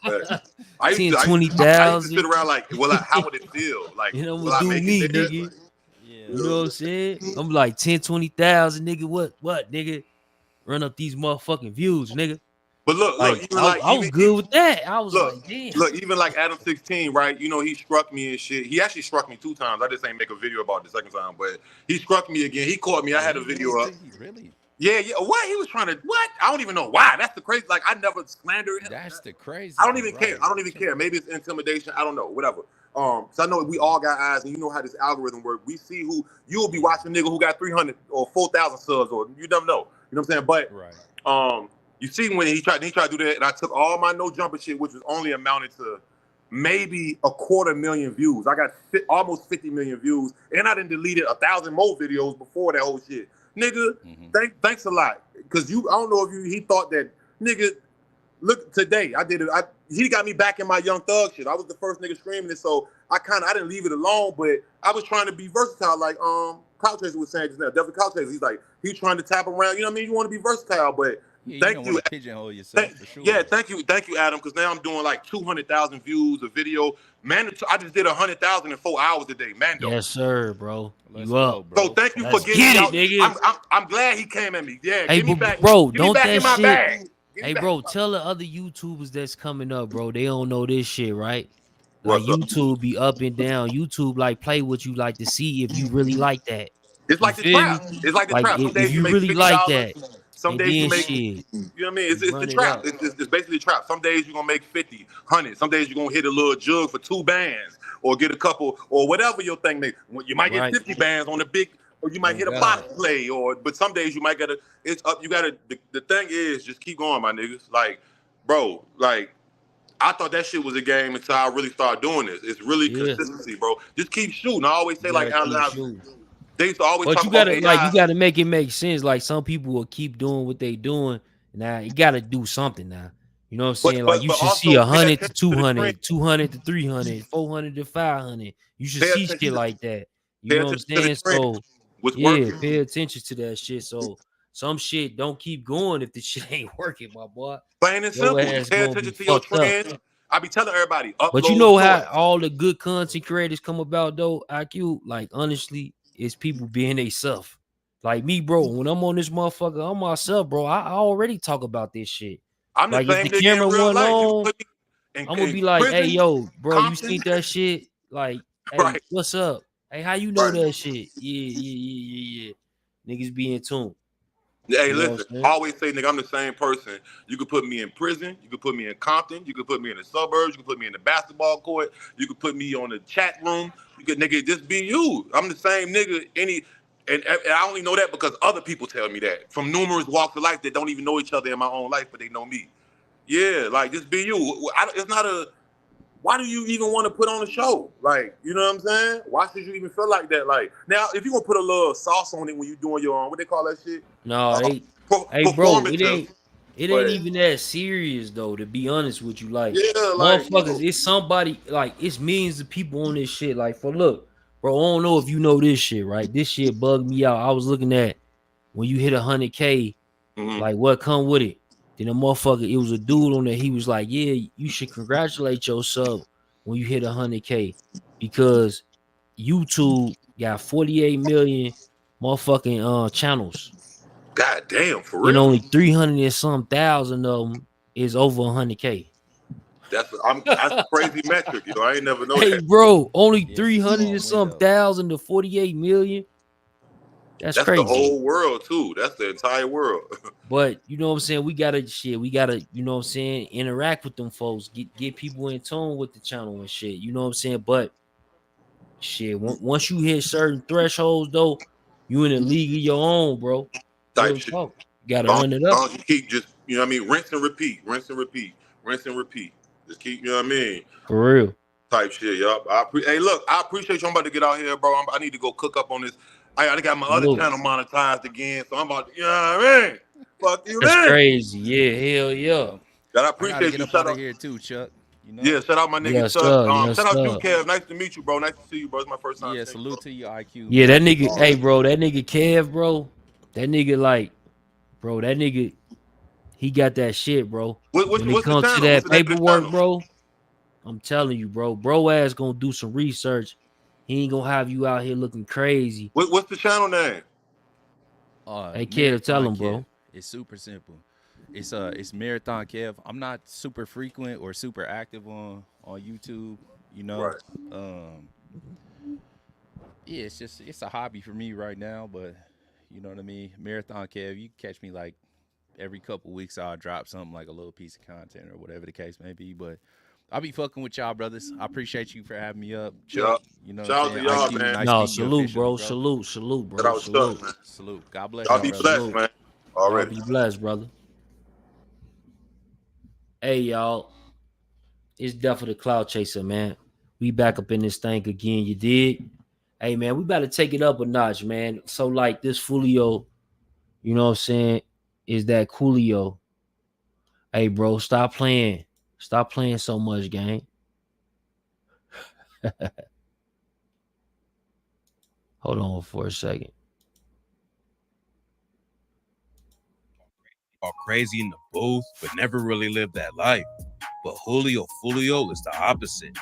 I used 10, to 20,000. sit around like, how would it feel? Like, And I'm will gonna I do make me, it there? nigga. You know what I'm saying? I'm like 10, 20,000, nigga. What, nigga? Run up these motherfucking views, nigga. But look, Like, even I was good with that. I was like, damn. Look, even like Adam 16, right? You know, he struck me and shit. He actually struck me 2 times. I just ain't make a video about it the second time, but he struck me again. He caught me. I had a video up. Really? Yeah. What? He was trying to, what? I don't even know why. That's the crazy. Like, I never slandered him. That's the crazy. I don't even care. I don't even care. Maybe it's intimidation. I don't know. Whatever. So I know we all got eyes, and you know how this algorithm works. We see who you'll be watching, nigga who got 300 or 4,000 subs, or you never know. You know what I'm saying? But you see when he tried to do that, and I took all my no jumper shit, which was only amounted to maybe 250,000 views. I got almost 50 million views, and I done deleted 1,000 more videos before that whole shit. Nigga, thanks a lot. Cause I don't know if he thought that, nigga, look, today I did it. He got me back in my Young Thug shit. I was the first nigga screaming it, so I didn't leave it alone, but I was trying to be versatile, like Clout Chaser was saying just now. Definitely Clout Chaser. He's like, he's trying to tap around, you know what I mean? You want to be versatile, but thank you. Pigeonhole yourself for sure. Yeah, thank you, Adam, because now I'm doing like 200,000 views a video. Man, I just did 100,000 in 4 hours a day, Mando. Yes, sir, bro. Let's you up, bro. So thank you Let's for getting get out. it, nigga. I'm glad he came at me. Yeah, Hey, give me back, bro, give me don't back that in my shit. bag. Hey, bro, tell the other YouTubers that's coming up, bro. They don't know this shit, right? Like YouTube be up and down. YouTube like play what you like to see if you really like that. It's like the trap. It's like the trap. Some days If you you make really like that, $50. Some and days you then make, shit, you know what I mean? It's run the it trap. up. It's basically a trap. Some days you're gonna make 50, 100. Some days you're gonna hit a little jug for 2 bands, or get a couple, or whatever your thing may. You might get 50 bands on the big, or you might hit a box play, but some days you might get it's up. You gotta. The thing is, just keep going, my niggas. Like, bro, like, I thought that shit was a game until I really started doing this. It's really consistency, bro. Just keep shooting. I always say, like, they used to always but talk you about gotta AI. you gotta make it make sense. Like some people will keep doing what they doing. Now you gotta do something now. You know what I'm saying? Like you should see 100 to 200, 200 to 300, 400 to 500. You should see shit like that. You know what I'm saying? So yeah, pay attention to that shit. So some shit don't keep going if the shit ain't working, my boy. Plain and simple. Just pay attention to your trends. I be telling everybody, upload. But you know how all the good content creators come about though, IQ? Like honestly, it's people being they self. Like me, bro. When I'm on this motherfucker, I'm myself, bro. I already talk about this shit. I'm the like same if the nigga camera in real wasn't life. on, I'm gonna be like, hey, yo, bro, you seen that shit? Like, hey, what's up? Hey, how you know that shit? Yeah. Niggas be in tune. Hey, You know listen, I always say, nigga, I'm the same person. You could put me in prison. You could put me in Compton. You could put me in the suburbs. You could put me in the basketball court. You could put me on the chat room. You could, nigga, just be you. I'm the same nigga. And I only know that because other people tell me that from numerous walks of life that don't even know each other in my own life, but they know me. Yeah, like, just be you. It's not a... Why do you even want to put on a show? Like, you know what I'm saying? Why should you even feel like that? Like, now, if you're going to put a little sauce on it when you're doing your own, what they call that shit? No, hey, bro, it ain't even that serious though. To be honest with you, like, motherfuckers, it's somebody, like, it's millions of people on this shit. Like, look, bro, I don't know if you know this shit, right? This shit bugged me out. I was looking at when you hit 100K, like, what come with it? Then a motherfucker, it was a dude on there. He was like, yeah, you should congratulate yourself when you hit 100K because YouTube got 48 million motherfucking channels. God damn, for real. And only 300 and some thousand of them is over 100K. That's a crazy metric, yo. I ain't never know that. Hey, bro, only 300 and some thousand to 48 million. That's crazy. The whole world too. That's the entire world. But you know what I'm saying? We gotta, you know what I'm saying, interact with them folks, get people in tune with the channel and shit. You know what I'm saying? But shit, once you hit certain thresholds, though, you in a league of your own, bro. Type shit. You gotta run it up. You keep just, you know what I mean, rinse and repeat. Just keep, you know what I mean? For real. Type shit, yup. Hey, look, I appreciate you. I'm about to get out here, bro. I need to go cook up on this I got my other Salute. channel monetized again, so I'm about to, you know what I mean? Fuck you, That's man. crazy. Yeah, hell yeah. God, I I gotta appreciate get you. up Shout out of out. here too, Chuck. You know? Yeah, shout out my nigga Yes, Chuck. sir. Yes, Shout out you, sir. Kev. Nice to meet you, bro. Nice to see you, bro. It's my first time Yeah, seeing you, salute bro. to your IQ. Yeah, that nigga, All hey, right. bro, that nigga Kev, bro, that nigga, like, bro, that nigga, he got that shit, bro. When it What's the comes to channel? What's that the name of the paperwork, channel? bro, I'm telling you, bro ass gonna do some research. He ain't gonna have you out here looking crazy. What's the channel name? Hey, Kev, tell Marathon him, Kev. bro. It's super simple. It's Marathon Kev. I'm not super frequent or super active on YouTube, you know. Right. Yeah, it's a hobby for me right now, but you know what I mean? Marathon Kev, you catch me like every couple weeks I'll drop something like a little piece of content or whatever the case may be, but I'll be fucking with y'all, brothers. I appreciate you for having me up. Chuck, you know Shout out what to I'm y'all, saying? IQ, man. nice No, meeting you salute, officially, bro. bro. Salute, bro. Shout out Salute. Chuck, man. Salute. God bless Y'all y'all, be brother. blessed, man. Y'all Already. be blessed, brother. Hey, y'all. It's definitely the Cloud Chaser, man. We back up in this thing again. You did. Hey, man, we better take it up a notch, man. So, like, this Fulio, you know what I'm saying, is that Coolio. Hey, bro, stop playing. Stop playing so much, gang. Hold on for a second. All crazy in the booth, but never really lived that life. But Fulio is the opposite.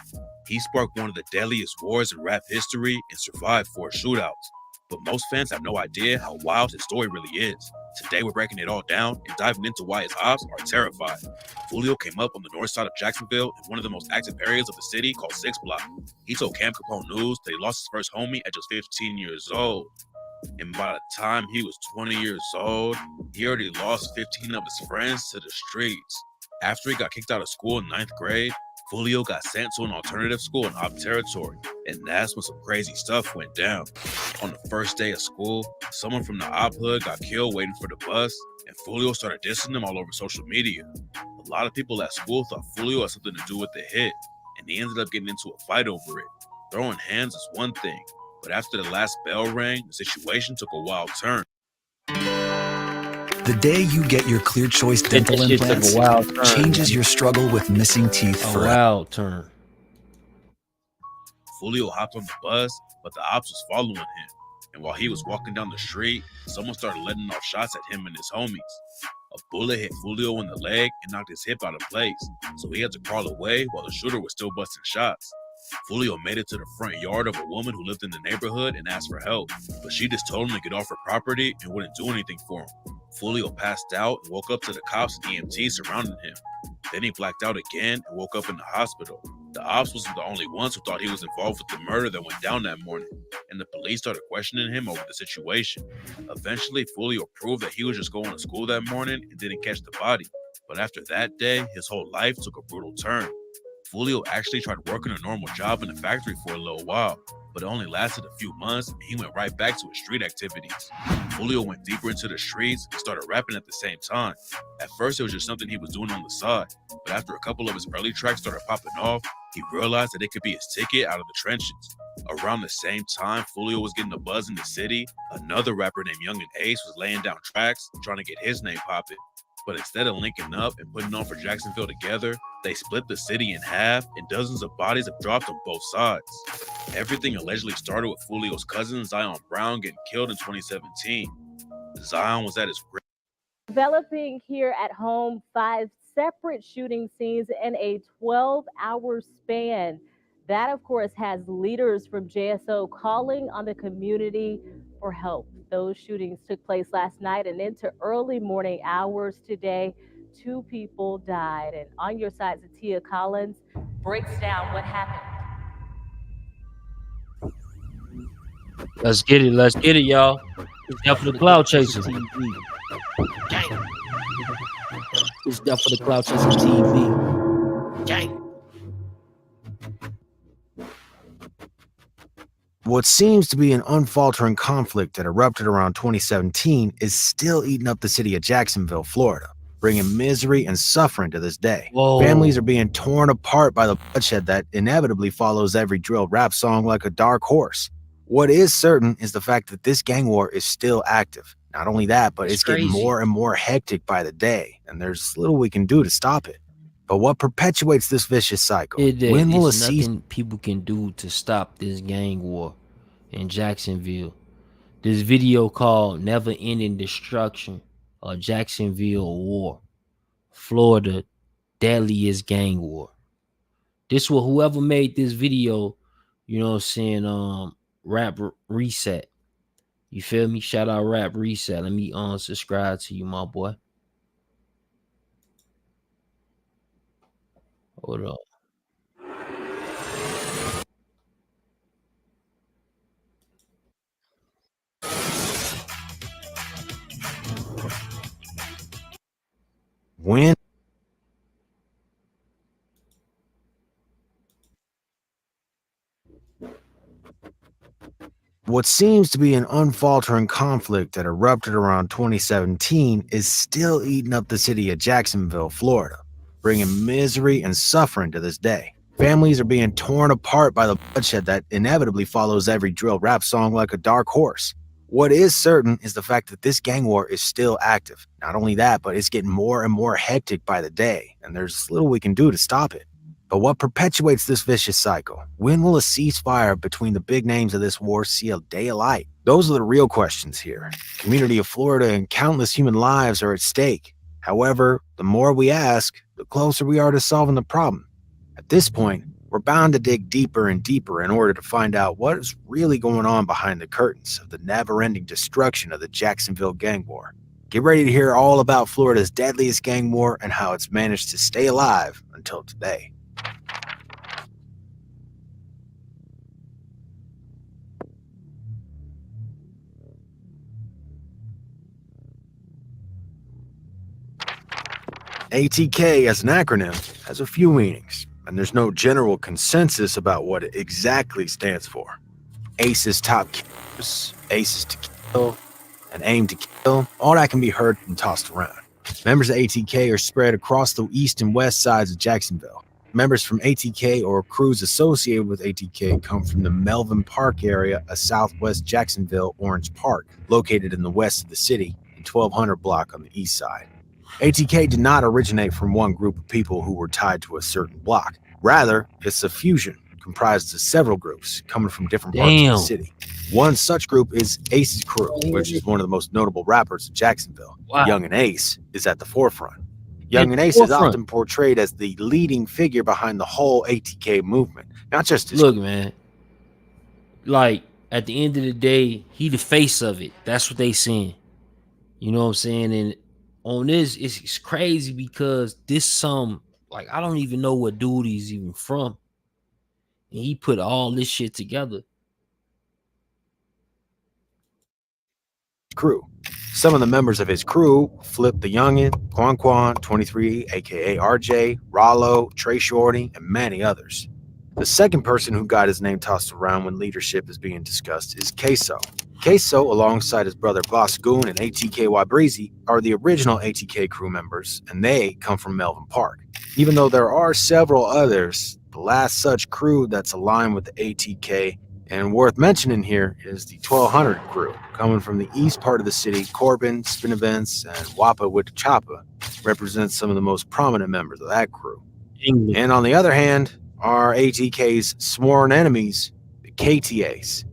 He sparked one of the deadliest wars in rap history and survived 4 shootouts. But most fans have no idea how wild his story really is. Today we're breaking it all down and diving into why his ops are terrified. Fulio came up on the north side of Jacksonville in one of the most active areas of the city called 6 Block. He told Camp Capone News that he lost his first homie at just 15 years old. And by the time he was 20 years old, he already lost 15 of his friends to the streets. After he got kicked out of school in 9th grade, Fulio got sent to an alternative school in op territory, and that's when some crazy stuff went down. On the first day of school, someone from the op hood got killed waiting for the bus, and Fulio started dissing them all over social media. A lot of people at school thought Fulio had something to do with the hit, and he ended up getting into a fight over it. Throwing hands is one thing, but after the last bell rang, the situation took a wild turn. The day you get your Clear Choice dental implants changes your struggle with missing teeth forever. Wild turn. Fulio hopped on the bus, but the ops was following him. And while he was walking down the street, someone started letting off shots at him and his homies. A bullet hit Fulio in the leg and knocked his hip out of place, so he had to crawl away while the shooter was still busting shots. Fulio made it to the front yard of a woman who lived in the neighborhood and asked for help, but she just told him to get off her property and wouldn't do anything for him. Fulio passed out and woke up to the cops and EMT surrounding him. Then he blacked out again and woke up in the hospital. The ops wasn't the only ones who thought he was involved with the murder that went down that morning, and the police started questioning him over the situation. Eventually, Fulio proved that he was just going to school that morning and didn't catch the body. But after that day, his whole life took a brutal turn. Fulio actually tried working a normal job in a factory for a little while, but it only lasted a few months and he went right back to his street activities. Fulio went deeper into the streets and started rapping at the same time. At first it was just something he was doing on the side, but after a couple of his early tracks started popping off, he realized that it could be his ticket out of the trenches. Around the same time Fulio was getting a buzz in the city, another rapper named Yungeen was laying down tracks trying to get his name popping. But instead of linking up and putting on for Jacksonville together, they split the city in half and dozens of bodies have dropped on both sides. Everything allegedly started with Fulio's cousin Zion Brown getting killed in 2017. Zion was at his grave. Developing here at home, 5 separate shooting scenes in a 12-hour span. That, of course, has leaders from JSO calling on the community for help. Those shootings took place last night and into early morning hours today. 2 people died. And on your side, Zatia Collins breaks down what happened. Let's get it, y'all. It's definitely the Cloud Chaser. It's definitely the Cloud Chaser TV. Gang. What seems to be an unfaltering conflict that erupted around 2017 is still eating up the city of Jacksonville, Florida, bringing misery and suffering to this day. Whoa. Families are being torn apart by the bloodshed that inevitably follows every drill rap song like a dark horse. What is certain is the fact that this gang war is still active. Not only that, but it's getting crazy. more and more hectic by the day, and there's little we can do to stop it. But what perpetuates this vicious cycle? When will a There's cease? nothing people can do to stop this gang war in Jacksonville. This video called Never Ending Destruction of Jacksonville War, Florida Deadliest Gang War. This was whoever made this video, you know what I'm saying, Rap Reset. You feel me? Shout out Rap Reset. Let me subscribe to you, my boy. Hold on. When what seems to be an unfaltering conflict that erupted around 2017 is still eating up the city of Jacksonville, Florida, bringing misery and suffering to this day. Families are being torn apart by the bloodshed that inevitably follows every drill rap song like a dark horse. What is certain is the fact that this gang war is still active. Not only that, but it's getting more and more hectic by the day, and there's little we can do to stop it. But what perpetuates this vicious cycle? When will a ceasefire between the big names of this war see a day of light? Those are the real questions here. The community of Florida and countless human lives are at stake. However, the more we ask, the closer we are to solving the problem. At this point, we're bound to dig deeper and deeper in order to find out what is really going on behind the curtains of the never-ending destruction of the Jacksonville gang war. Get ready to hear all about Florida's deadliest gang war and how it's managed to stay alive until today. ATK as an acronym has a few meanings, and there's no general consensus about what it exactly stands for. ACE is top killers, ACE is to kill, and aim to kill, all that can be heard and tossed around. Members of ATK are spread across the east and west sides of Jacksonville. Members from ATK or crews associated with ATK come from the Melvin Park area of southwest Jacksonville Orange Park, located in the west of the city, and 1200 block on the east side. ATK did not originate from one group of people who were tied to a certain block. Rather, it's a fusion comprised of several groups coming from different parts of the city. One such group is Ace's crew, which is one of the most notable rappers in Jacksonville. Wow. Young and Ace is at the forefront. Young and Ace is often portrayed as the leading figure behind the whole ATK movement, not just his Look, man. Like, at the end of the day, he the face of it. That's what they saying. You know what I'm saying? And on this, it's crazy because this like, I don't even know what dude he's even from. And he put all this shit together. Crew. Some of the members of his crew, Flip the Youngin, Quan 23, aka RJ, Rollo, Trey Shorty, and many others. The second person who got his name tossed around when leadership is being discussed is Queso. Queso, alongside his brother Boss Goon and ATKY Breezy, are the original ATK crew members, and they come from Melvin Park. Even though there are several others, the last such crew that's aligned with the ATK and worth mentioning here is the 1200 crew, coming from the east part of the city. Corbin, Spin Events, and Wappa with the Choppa represent some of the most prominent members of that crew. And on the other hand, are ATK's sworn enemies, the KTAs.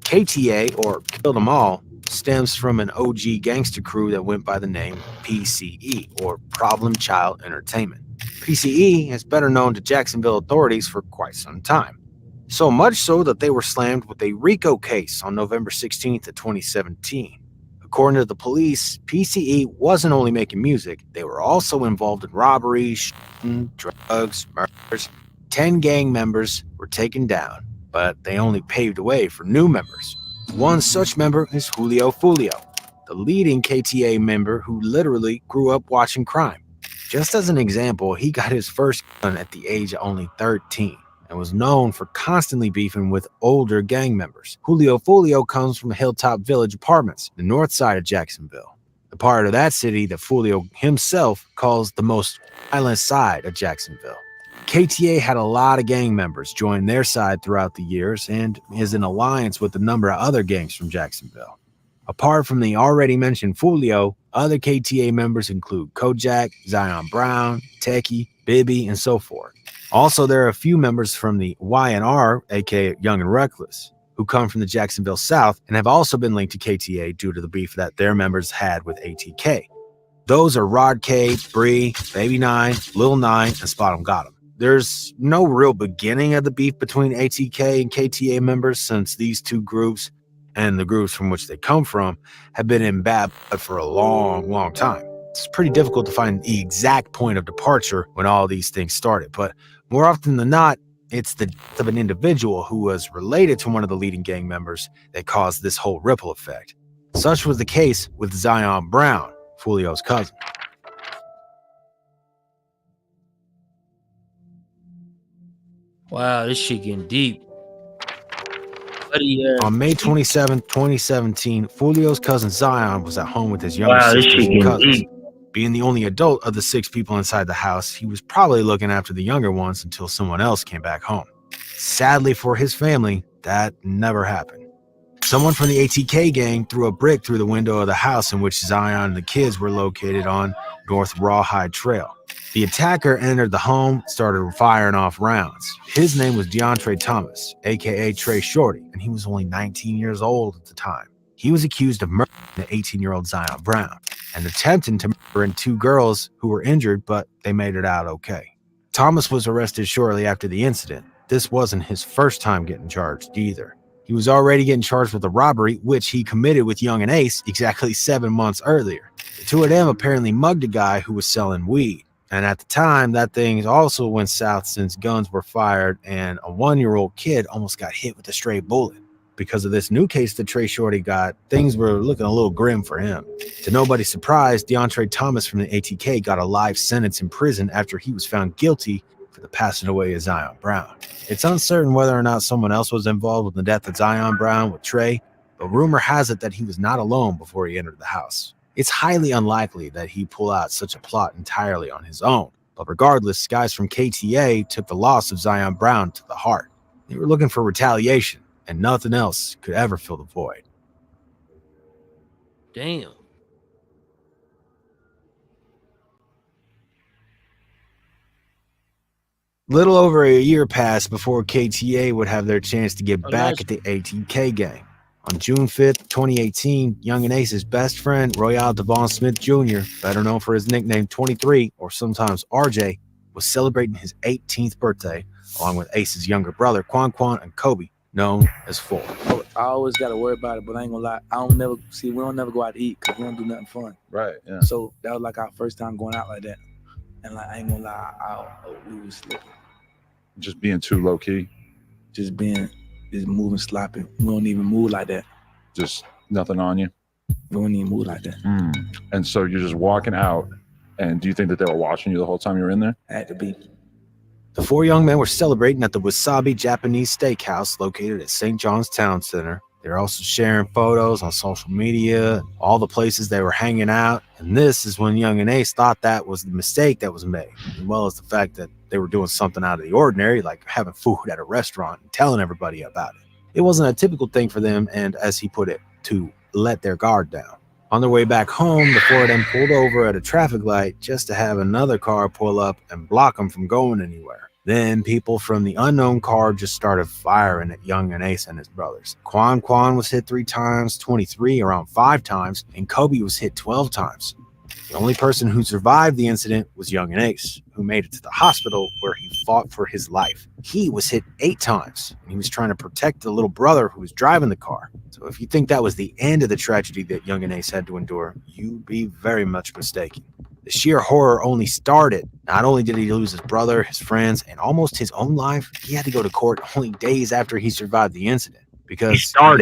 KTA, or Kill Them All, stems from an OG gangster crew that went by the name PCE, or Problem Child Entertainment. PCE is better known to Jacksonville authorities for quite some time. So much so that they were slammed with a RICO case on November 16th of 2017. According to the police, PCE wasn't only making music, they were also involved in robberies, shooting, drugs, murders. 10 gang members were taken down, but they only paved the way for new members. One such member is Julio Fulio, the leading KTA member who literally grew up watching crime. Just as an example, he got his first gun at the age of only 13. And was known for constantly beefing with older gang members. Julio Fulio comes from Hilltop Village Apartments, the north side of Jacksonville, the part of that city that Fulio himself calls the most violent side of Jacksonville. KTA had a lot of gang members join their side throughout the years and is in alliance with a number of other gangs from Jacksonville. Apart from the already mentioned Foolie, other KTA members include Kojak, Zion Brown, Techie, Bibby, and so forth. Also, there are a few members from the YNR, aka Young and Reckless, who come from the Jacksonville South and have also been linked to KTA due to the beef that their members had with ATK. Those are Rod K, Bree, Baby 9, Lil 9, and Spot 'em Got 'em. There's no real beginning of the beef between ATK and KTA members since these two groups and the groups from which they come from have been in bad blood for a long time. It's pretty difficult to find the exact point of departure when all these things started, but more often than not, it's the death of an individual who was related to one of the leading gang members that caused this whole ripple effect. Such was the case with Zion Brown, Foolio's cousin. Wow, this shit getting deep. On May 27, 2017, Foolio's cousin Zion was at home with his younger sisters and cousins. Being the only adult of the 6 people inside the house, he was probably looking after the younger ones until someone else came back home. Sadly for his family, that never happened. Someone from the ATK gang threw a brick through the window of the house in which Zion and the kids were located on North Rawhide Trail. The attacker entered the home, started firing off rounds. His name was DeAndre Thomas, aka Trey Shorty, and he was only 19 years old at the time. He was accused of murdering the 18-year-old Zion Brown and attempting to murder 2 girls who were injured, but they made it out okay. Thomas was arrested shortly after the incident. This wasn't his first time getting charged either. He was already getting charged with a robbery, which he committed with Young and Ace exactly 7 months earlier. The 2 of them apparently mugged a guy who was selling weed. And at the time, that thing also went south since guns were fired and a 1-year-old kid almost got hit with a stray bullet. Because of this new case that Trey Shorty got, things were looking a little grim for him. To nobody's surprise, DeAndre Thomas from the ATK got a life sentence in prison after he was found guilty for the passing away of Zion Brown. It's uncertain whether or not someone else was involved with the death of Zion Brown with Trey, but rumor has it that he was not alone before he entered the house. It's highly unlikely that he pull out such a plot entirely on his own, but regardless, guys from KTA took the loss of Zion Brown to the heart. They were looking for retaliation, and nothing else could ever fill the void. Damn. Little over a year passed before KTA would have their chance to get back at the ATK gang. On June 5th, 2018, Young and Ace's best friend, Royale Devon Smith Jr., better known for his nickname 23, or sometimes RJ, was celebrating his 18th birthday, along with Ace's younger brother, Quan and Kobe, known as Four. I always got to worry about it, but I ain't gonna lie. We don't never go out to eat because we don't do nothing fun. Right, yeah. So that was like our first time going out like that. And like, I ain't gonna lie, we was slipping. Just being too low key. Just moving sloppy. We don't even move like that. Just nothing on you. We don't even move like that. And so you're just walking out, and do you think that they were watching you the whole time you were in there? Had to be. The 4 young men were celebrating at the Wasabi Japanese Steakhouse located at St. John's Town Center. They were also sharing photos on social media, all the places they were hanging out. And this is when Young and Ace thought that was the mistake that was made, as well as the fact that they were doing something out of the ordinary, like having food at a restaurant and telling everybody about it. It wasn't a typical thing for them, and as he put it, to let their guard down. On their way back home, the 4 of them pulled over at a traffic light just to have another car pull up and block them from going anywhere. Then people from the unknown car just started firing at Young and Ace and his brothers. Quan was hit 3 times, 23 around 5 times, and Kobe was hit 12 times. The only person who survived the incident was Young and Ace, who made it to the hospital where he fought for his life. He was hit 8 times, and he was trying to protect the little brother who was driving the car. So if you think that was the end of the tragedy that Young and Ace had to endure, you'd be very much mistaken. The sheer horror only started. Not only did he lose his brother, his friends, and almost his own life, he had to go to court only days after he survived the incident. Because not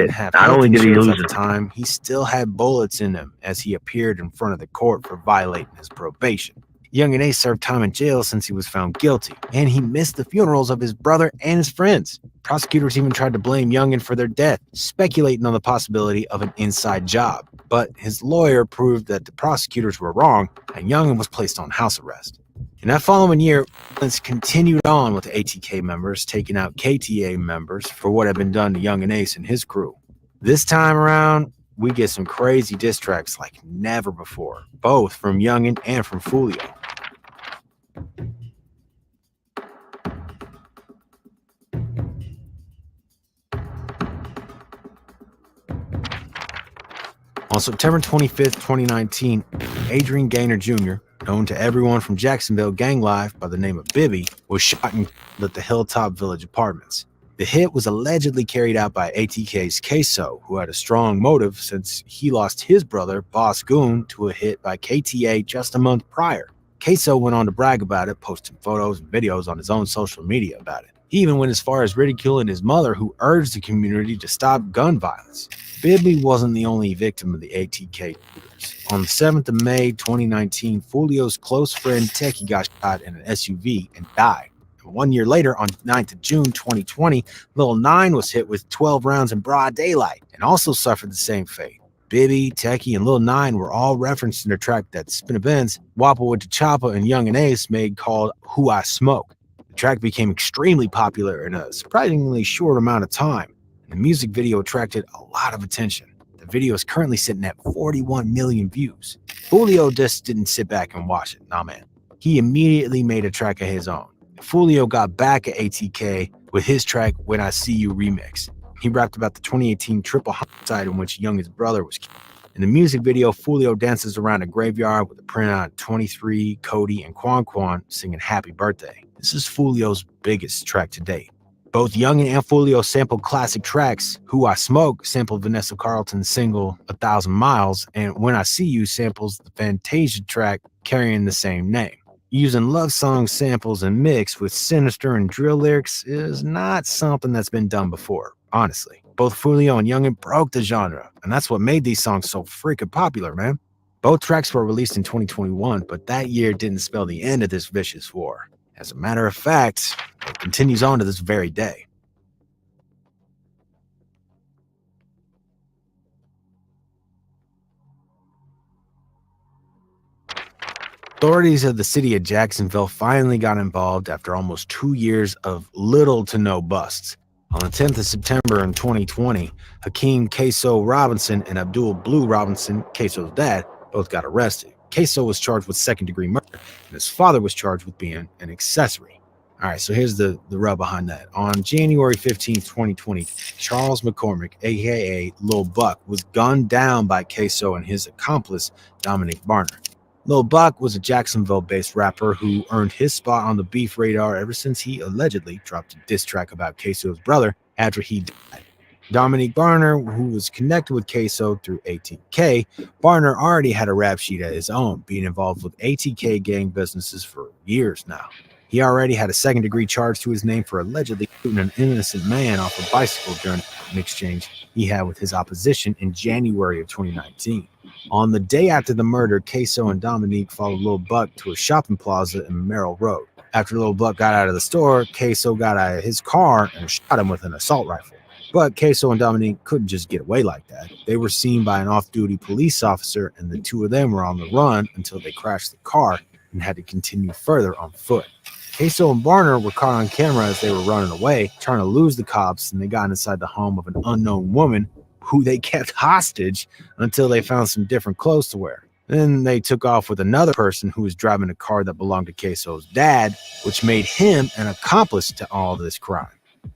only did he lose at the time, he still had bullets in him as he appeared in front of the court for violating his probation. Young and Ace served time in jail since he was found guilty, and he missed the funerals of his brother and his friends. Prosecutors even tried to blame Youngin for their death, speculating on the possibility of an inside job. But his lawyer proved that the prosecutors were wrong, and Youngin was placed on house arrest. In that following year, violence continued on with ATK members taking out KTA members for what had been done to Young and Ace and his crew. This time around, we get some crazy diss tracks like never before, both from Yungeen and from Foolie. On September 25th, 2019, Adrian Gaynor Jr., known to everyone from Jacksonville Gang Life by the name of Bibby, was shot and killed at the Hilltop Village Apartments. The hit was allegedly carried out by ATK's Queso, who had a strong motive since he lost his brother, Boss Goon, to a hit by KTA just a month prior. Queso went on to brag about it, posting photos and videos on his own social media about it. He even went as far as ridiculing his mother, who urged the community to stop gun violence. Bibby wasn't the only victim of the ATK. On the 7th of May 2019, Foolio's close friend Techie got shot in an SUV and died. And 1 year later, on 9th of June 2020, Lil 9 was hit with 12 rounds in broad daylight and also suffered the same fate. Bibby, Techie, and Lil 9 were all referenced in a track that Spinna Benz, Wappa with the Choppa, and Young and Ace made called Who I Smoke. The track became extremely popular in a surprisingly short amount of time. The music video attracted a lot of attention. The video is currently sitting at 41 million views. Foolio just didn't sit back and watch it. Nah, man. He immediately made a track of his own. Foolio got back at ATK with his track When I See You remix. He rapped about the 2018 triple homicide in which Young's brother was killed. In the music video, Foolio dances around a graveyard with a print on 23, Cody, and Quan singing Happy Birthday. This is Foolio's biggest track to date. Both Yungeen and Foolio sampled classic tracks. Who I Smoke sampled Vanessa Carlton's single 1,000 Miles, and When I See You samples the Fantasia track carrying the same name. Using love song samples and mix with sinister and drill lyrics is not something that's been done before, honestly. Both Foolio and Yungeen broke the genre, and that's what made these songs so freaking popular, man. Both tracks were released in 2021, but that year didn't spell the end of this vicious war. As a matter of fact, it continues on to this very day. Authorities of the city of Jacksonville finally got involved after almost 2 years of little to no busts. On the 10th of September in 2020, Hakeem Queso Robinson and Abdul Blue Robinson, Queso's dad, both got arrested. Queso was charged with second-degree murder, and his father was charged with being an accessory. All right, so here's the rub behind that. On January 15, 2020, Charles McCormick, a.k.a. Lil Buck, was gunned down by Queso and his accomplice, Dominic Barner. Lil Buck was a Jacksonville-based rapper who earned his spot on the beef radar ever since he allegedly dropped a diss track about Queso's brother after he died. Dominic Barner, who was connected with Queso through ATK, Barner already had a rap sheet of his own, being involved with ATK gang businesses for years now. He already had a second-degree charge to his name for allegedly shooting an innocent man off a bicycle during an exchange he had with his opposition in January of 2019. On the day after the murder, Queso and Dominique followed Lil Buck to a shopping plaza in Merrill Road. After Lil Buck got out of the store, Queso got out of his car and shot him with an assault rifle. But Queso and Dominique couldn't just get away like that. They were seen by an off-duty police officer, and the two of them were on the run until they crashed the car and had to continue further on foot. Queso and Barner were caught on camera as they were running away, trying to lose the cops, and they got inside the home of an unknown woman who they kept hostage until they found some different clothes to wear. Then they took off with another person who was driving a car that belonged to Queso's dad, which made him an accomplice to all this crime.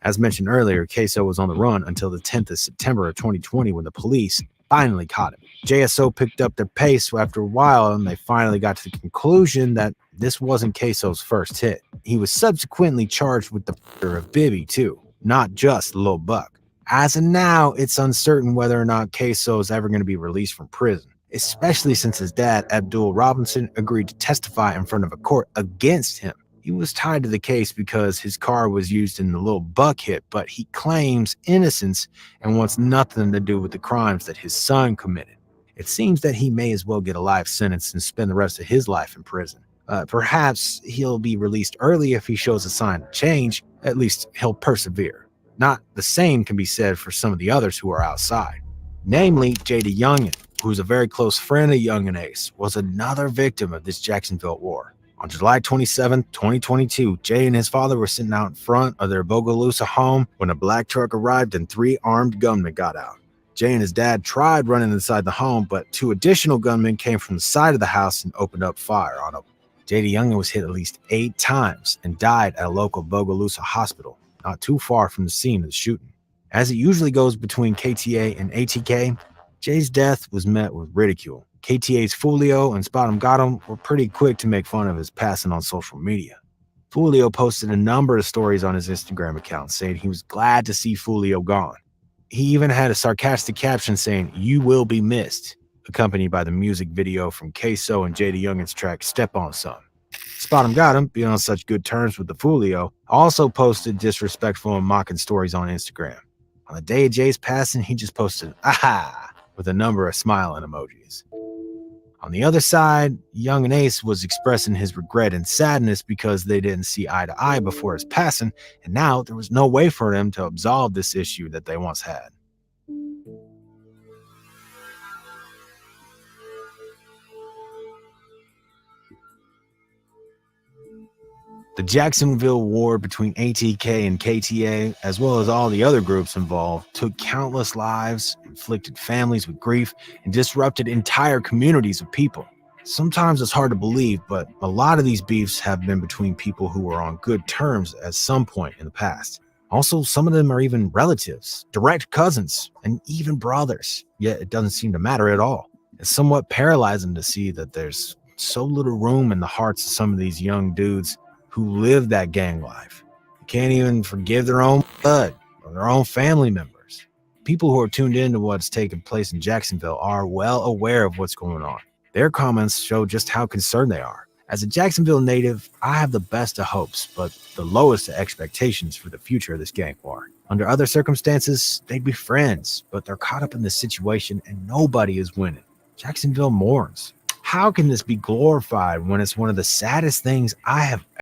As mentioned earlier, Queso was on the run until the 10th of September of 2020 when the police finally caught him. JSO picked up their pace after a while, and they finally got to the conclusion that this wasn't Queso's first hit. He was subsequently charged with the murder of Bibby too, not just Lil Buck. As of now, it's uncertain whether or not Queso is ever going to be released from prison, especially since his dad, Abdul Robinson, agreed to testify in front of a court against him. He was tied to the case because his car was used in the Lil Buck hit, but he claims innocence and wants nothing to do with the crimes that his son committed. It seems that he may as well get a life sentence and spend the rest of his life in prison. Perhaps he'll be released early if he shows a sign of change. At least he'll persevere. Not the same can be said for some of the others who are outside. Namely, Jada Yungeen, who's a very close friend of Young and Ace, was another victim of this Jacksonville war. On July 27, 2022, Jay and his father were sitting out in front of their Bogalusa home when a black truck arrived and 3 armed gunmen got out. Jay and his dad tried running inside the home, but 2 additional gunmen came from the side of the house and opened up fire on them. J.D. Yungeen was hit at least 8 times and died at a local Bogalusa hospital, not too far from the scene of the shooting. As it usually goes between KTA and ATK, Jay's death was met with ridicule. KTA's Foolie and Spot 'em Got 'em were pretty quick to make fun of his passing on social media. Foolie posted a number of stories on his Instagram account saying he was glad to see Foolie gone. He even had a sarcastic caption saying, "You will be missed," accompanied by the music video from Queso and J.D. Yungeen's track Step On Son. Spot 'em Got 'em, being on such good terms with the Foolie, also posted disrespectful and mocking stories on Instagram. On the day of Jay's passing, he just posted, "Aha!" with a number of smiling emojis. On the other side, Young and Ace was expressing his regret and sadness because they didn't see eye to eye before his passing, and now there was no way for them to absolve this issue that they once had. The Jacksonville war between ATK and KTA, as well as all the other groups involved, took countless lives, inflicted families with grief, and disrupted entire communities of people. Sometimes it's hard to believe, but a lot of these beefs have been between people who were on good terms at some point in the past. Also, some of them are even relatives, direct cousins, and even brothers, yet it doesn't seem to matter at all. It's somewhat paralyzing to see that there's so little room in the hearts of some of these young dudes who live that gang life. They can't even forgive their own blood or their own family members. People who are tuned into what's taking place in Jacksonville are well aware of what's going on. Their comments show just how concerned they are. As a Jacksonville native, I have the best of hopes, but the lowest of expectations for the future of this gang war. Under other circumstances, they'd be friends, but they're caught up in this situation and nobody is winning. Jacksonville mourns. How can this be glorified when it's one of the saddest things I have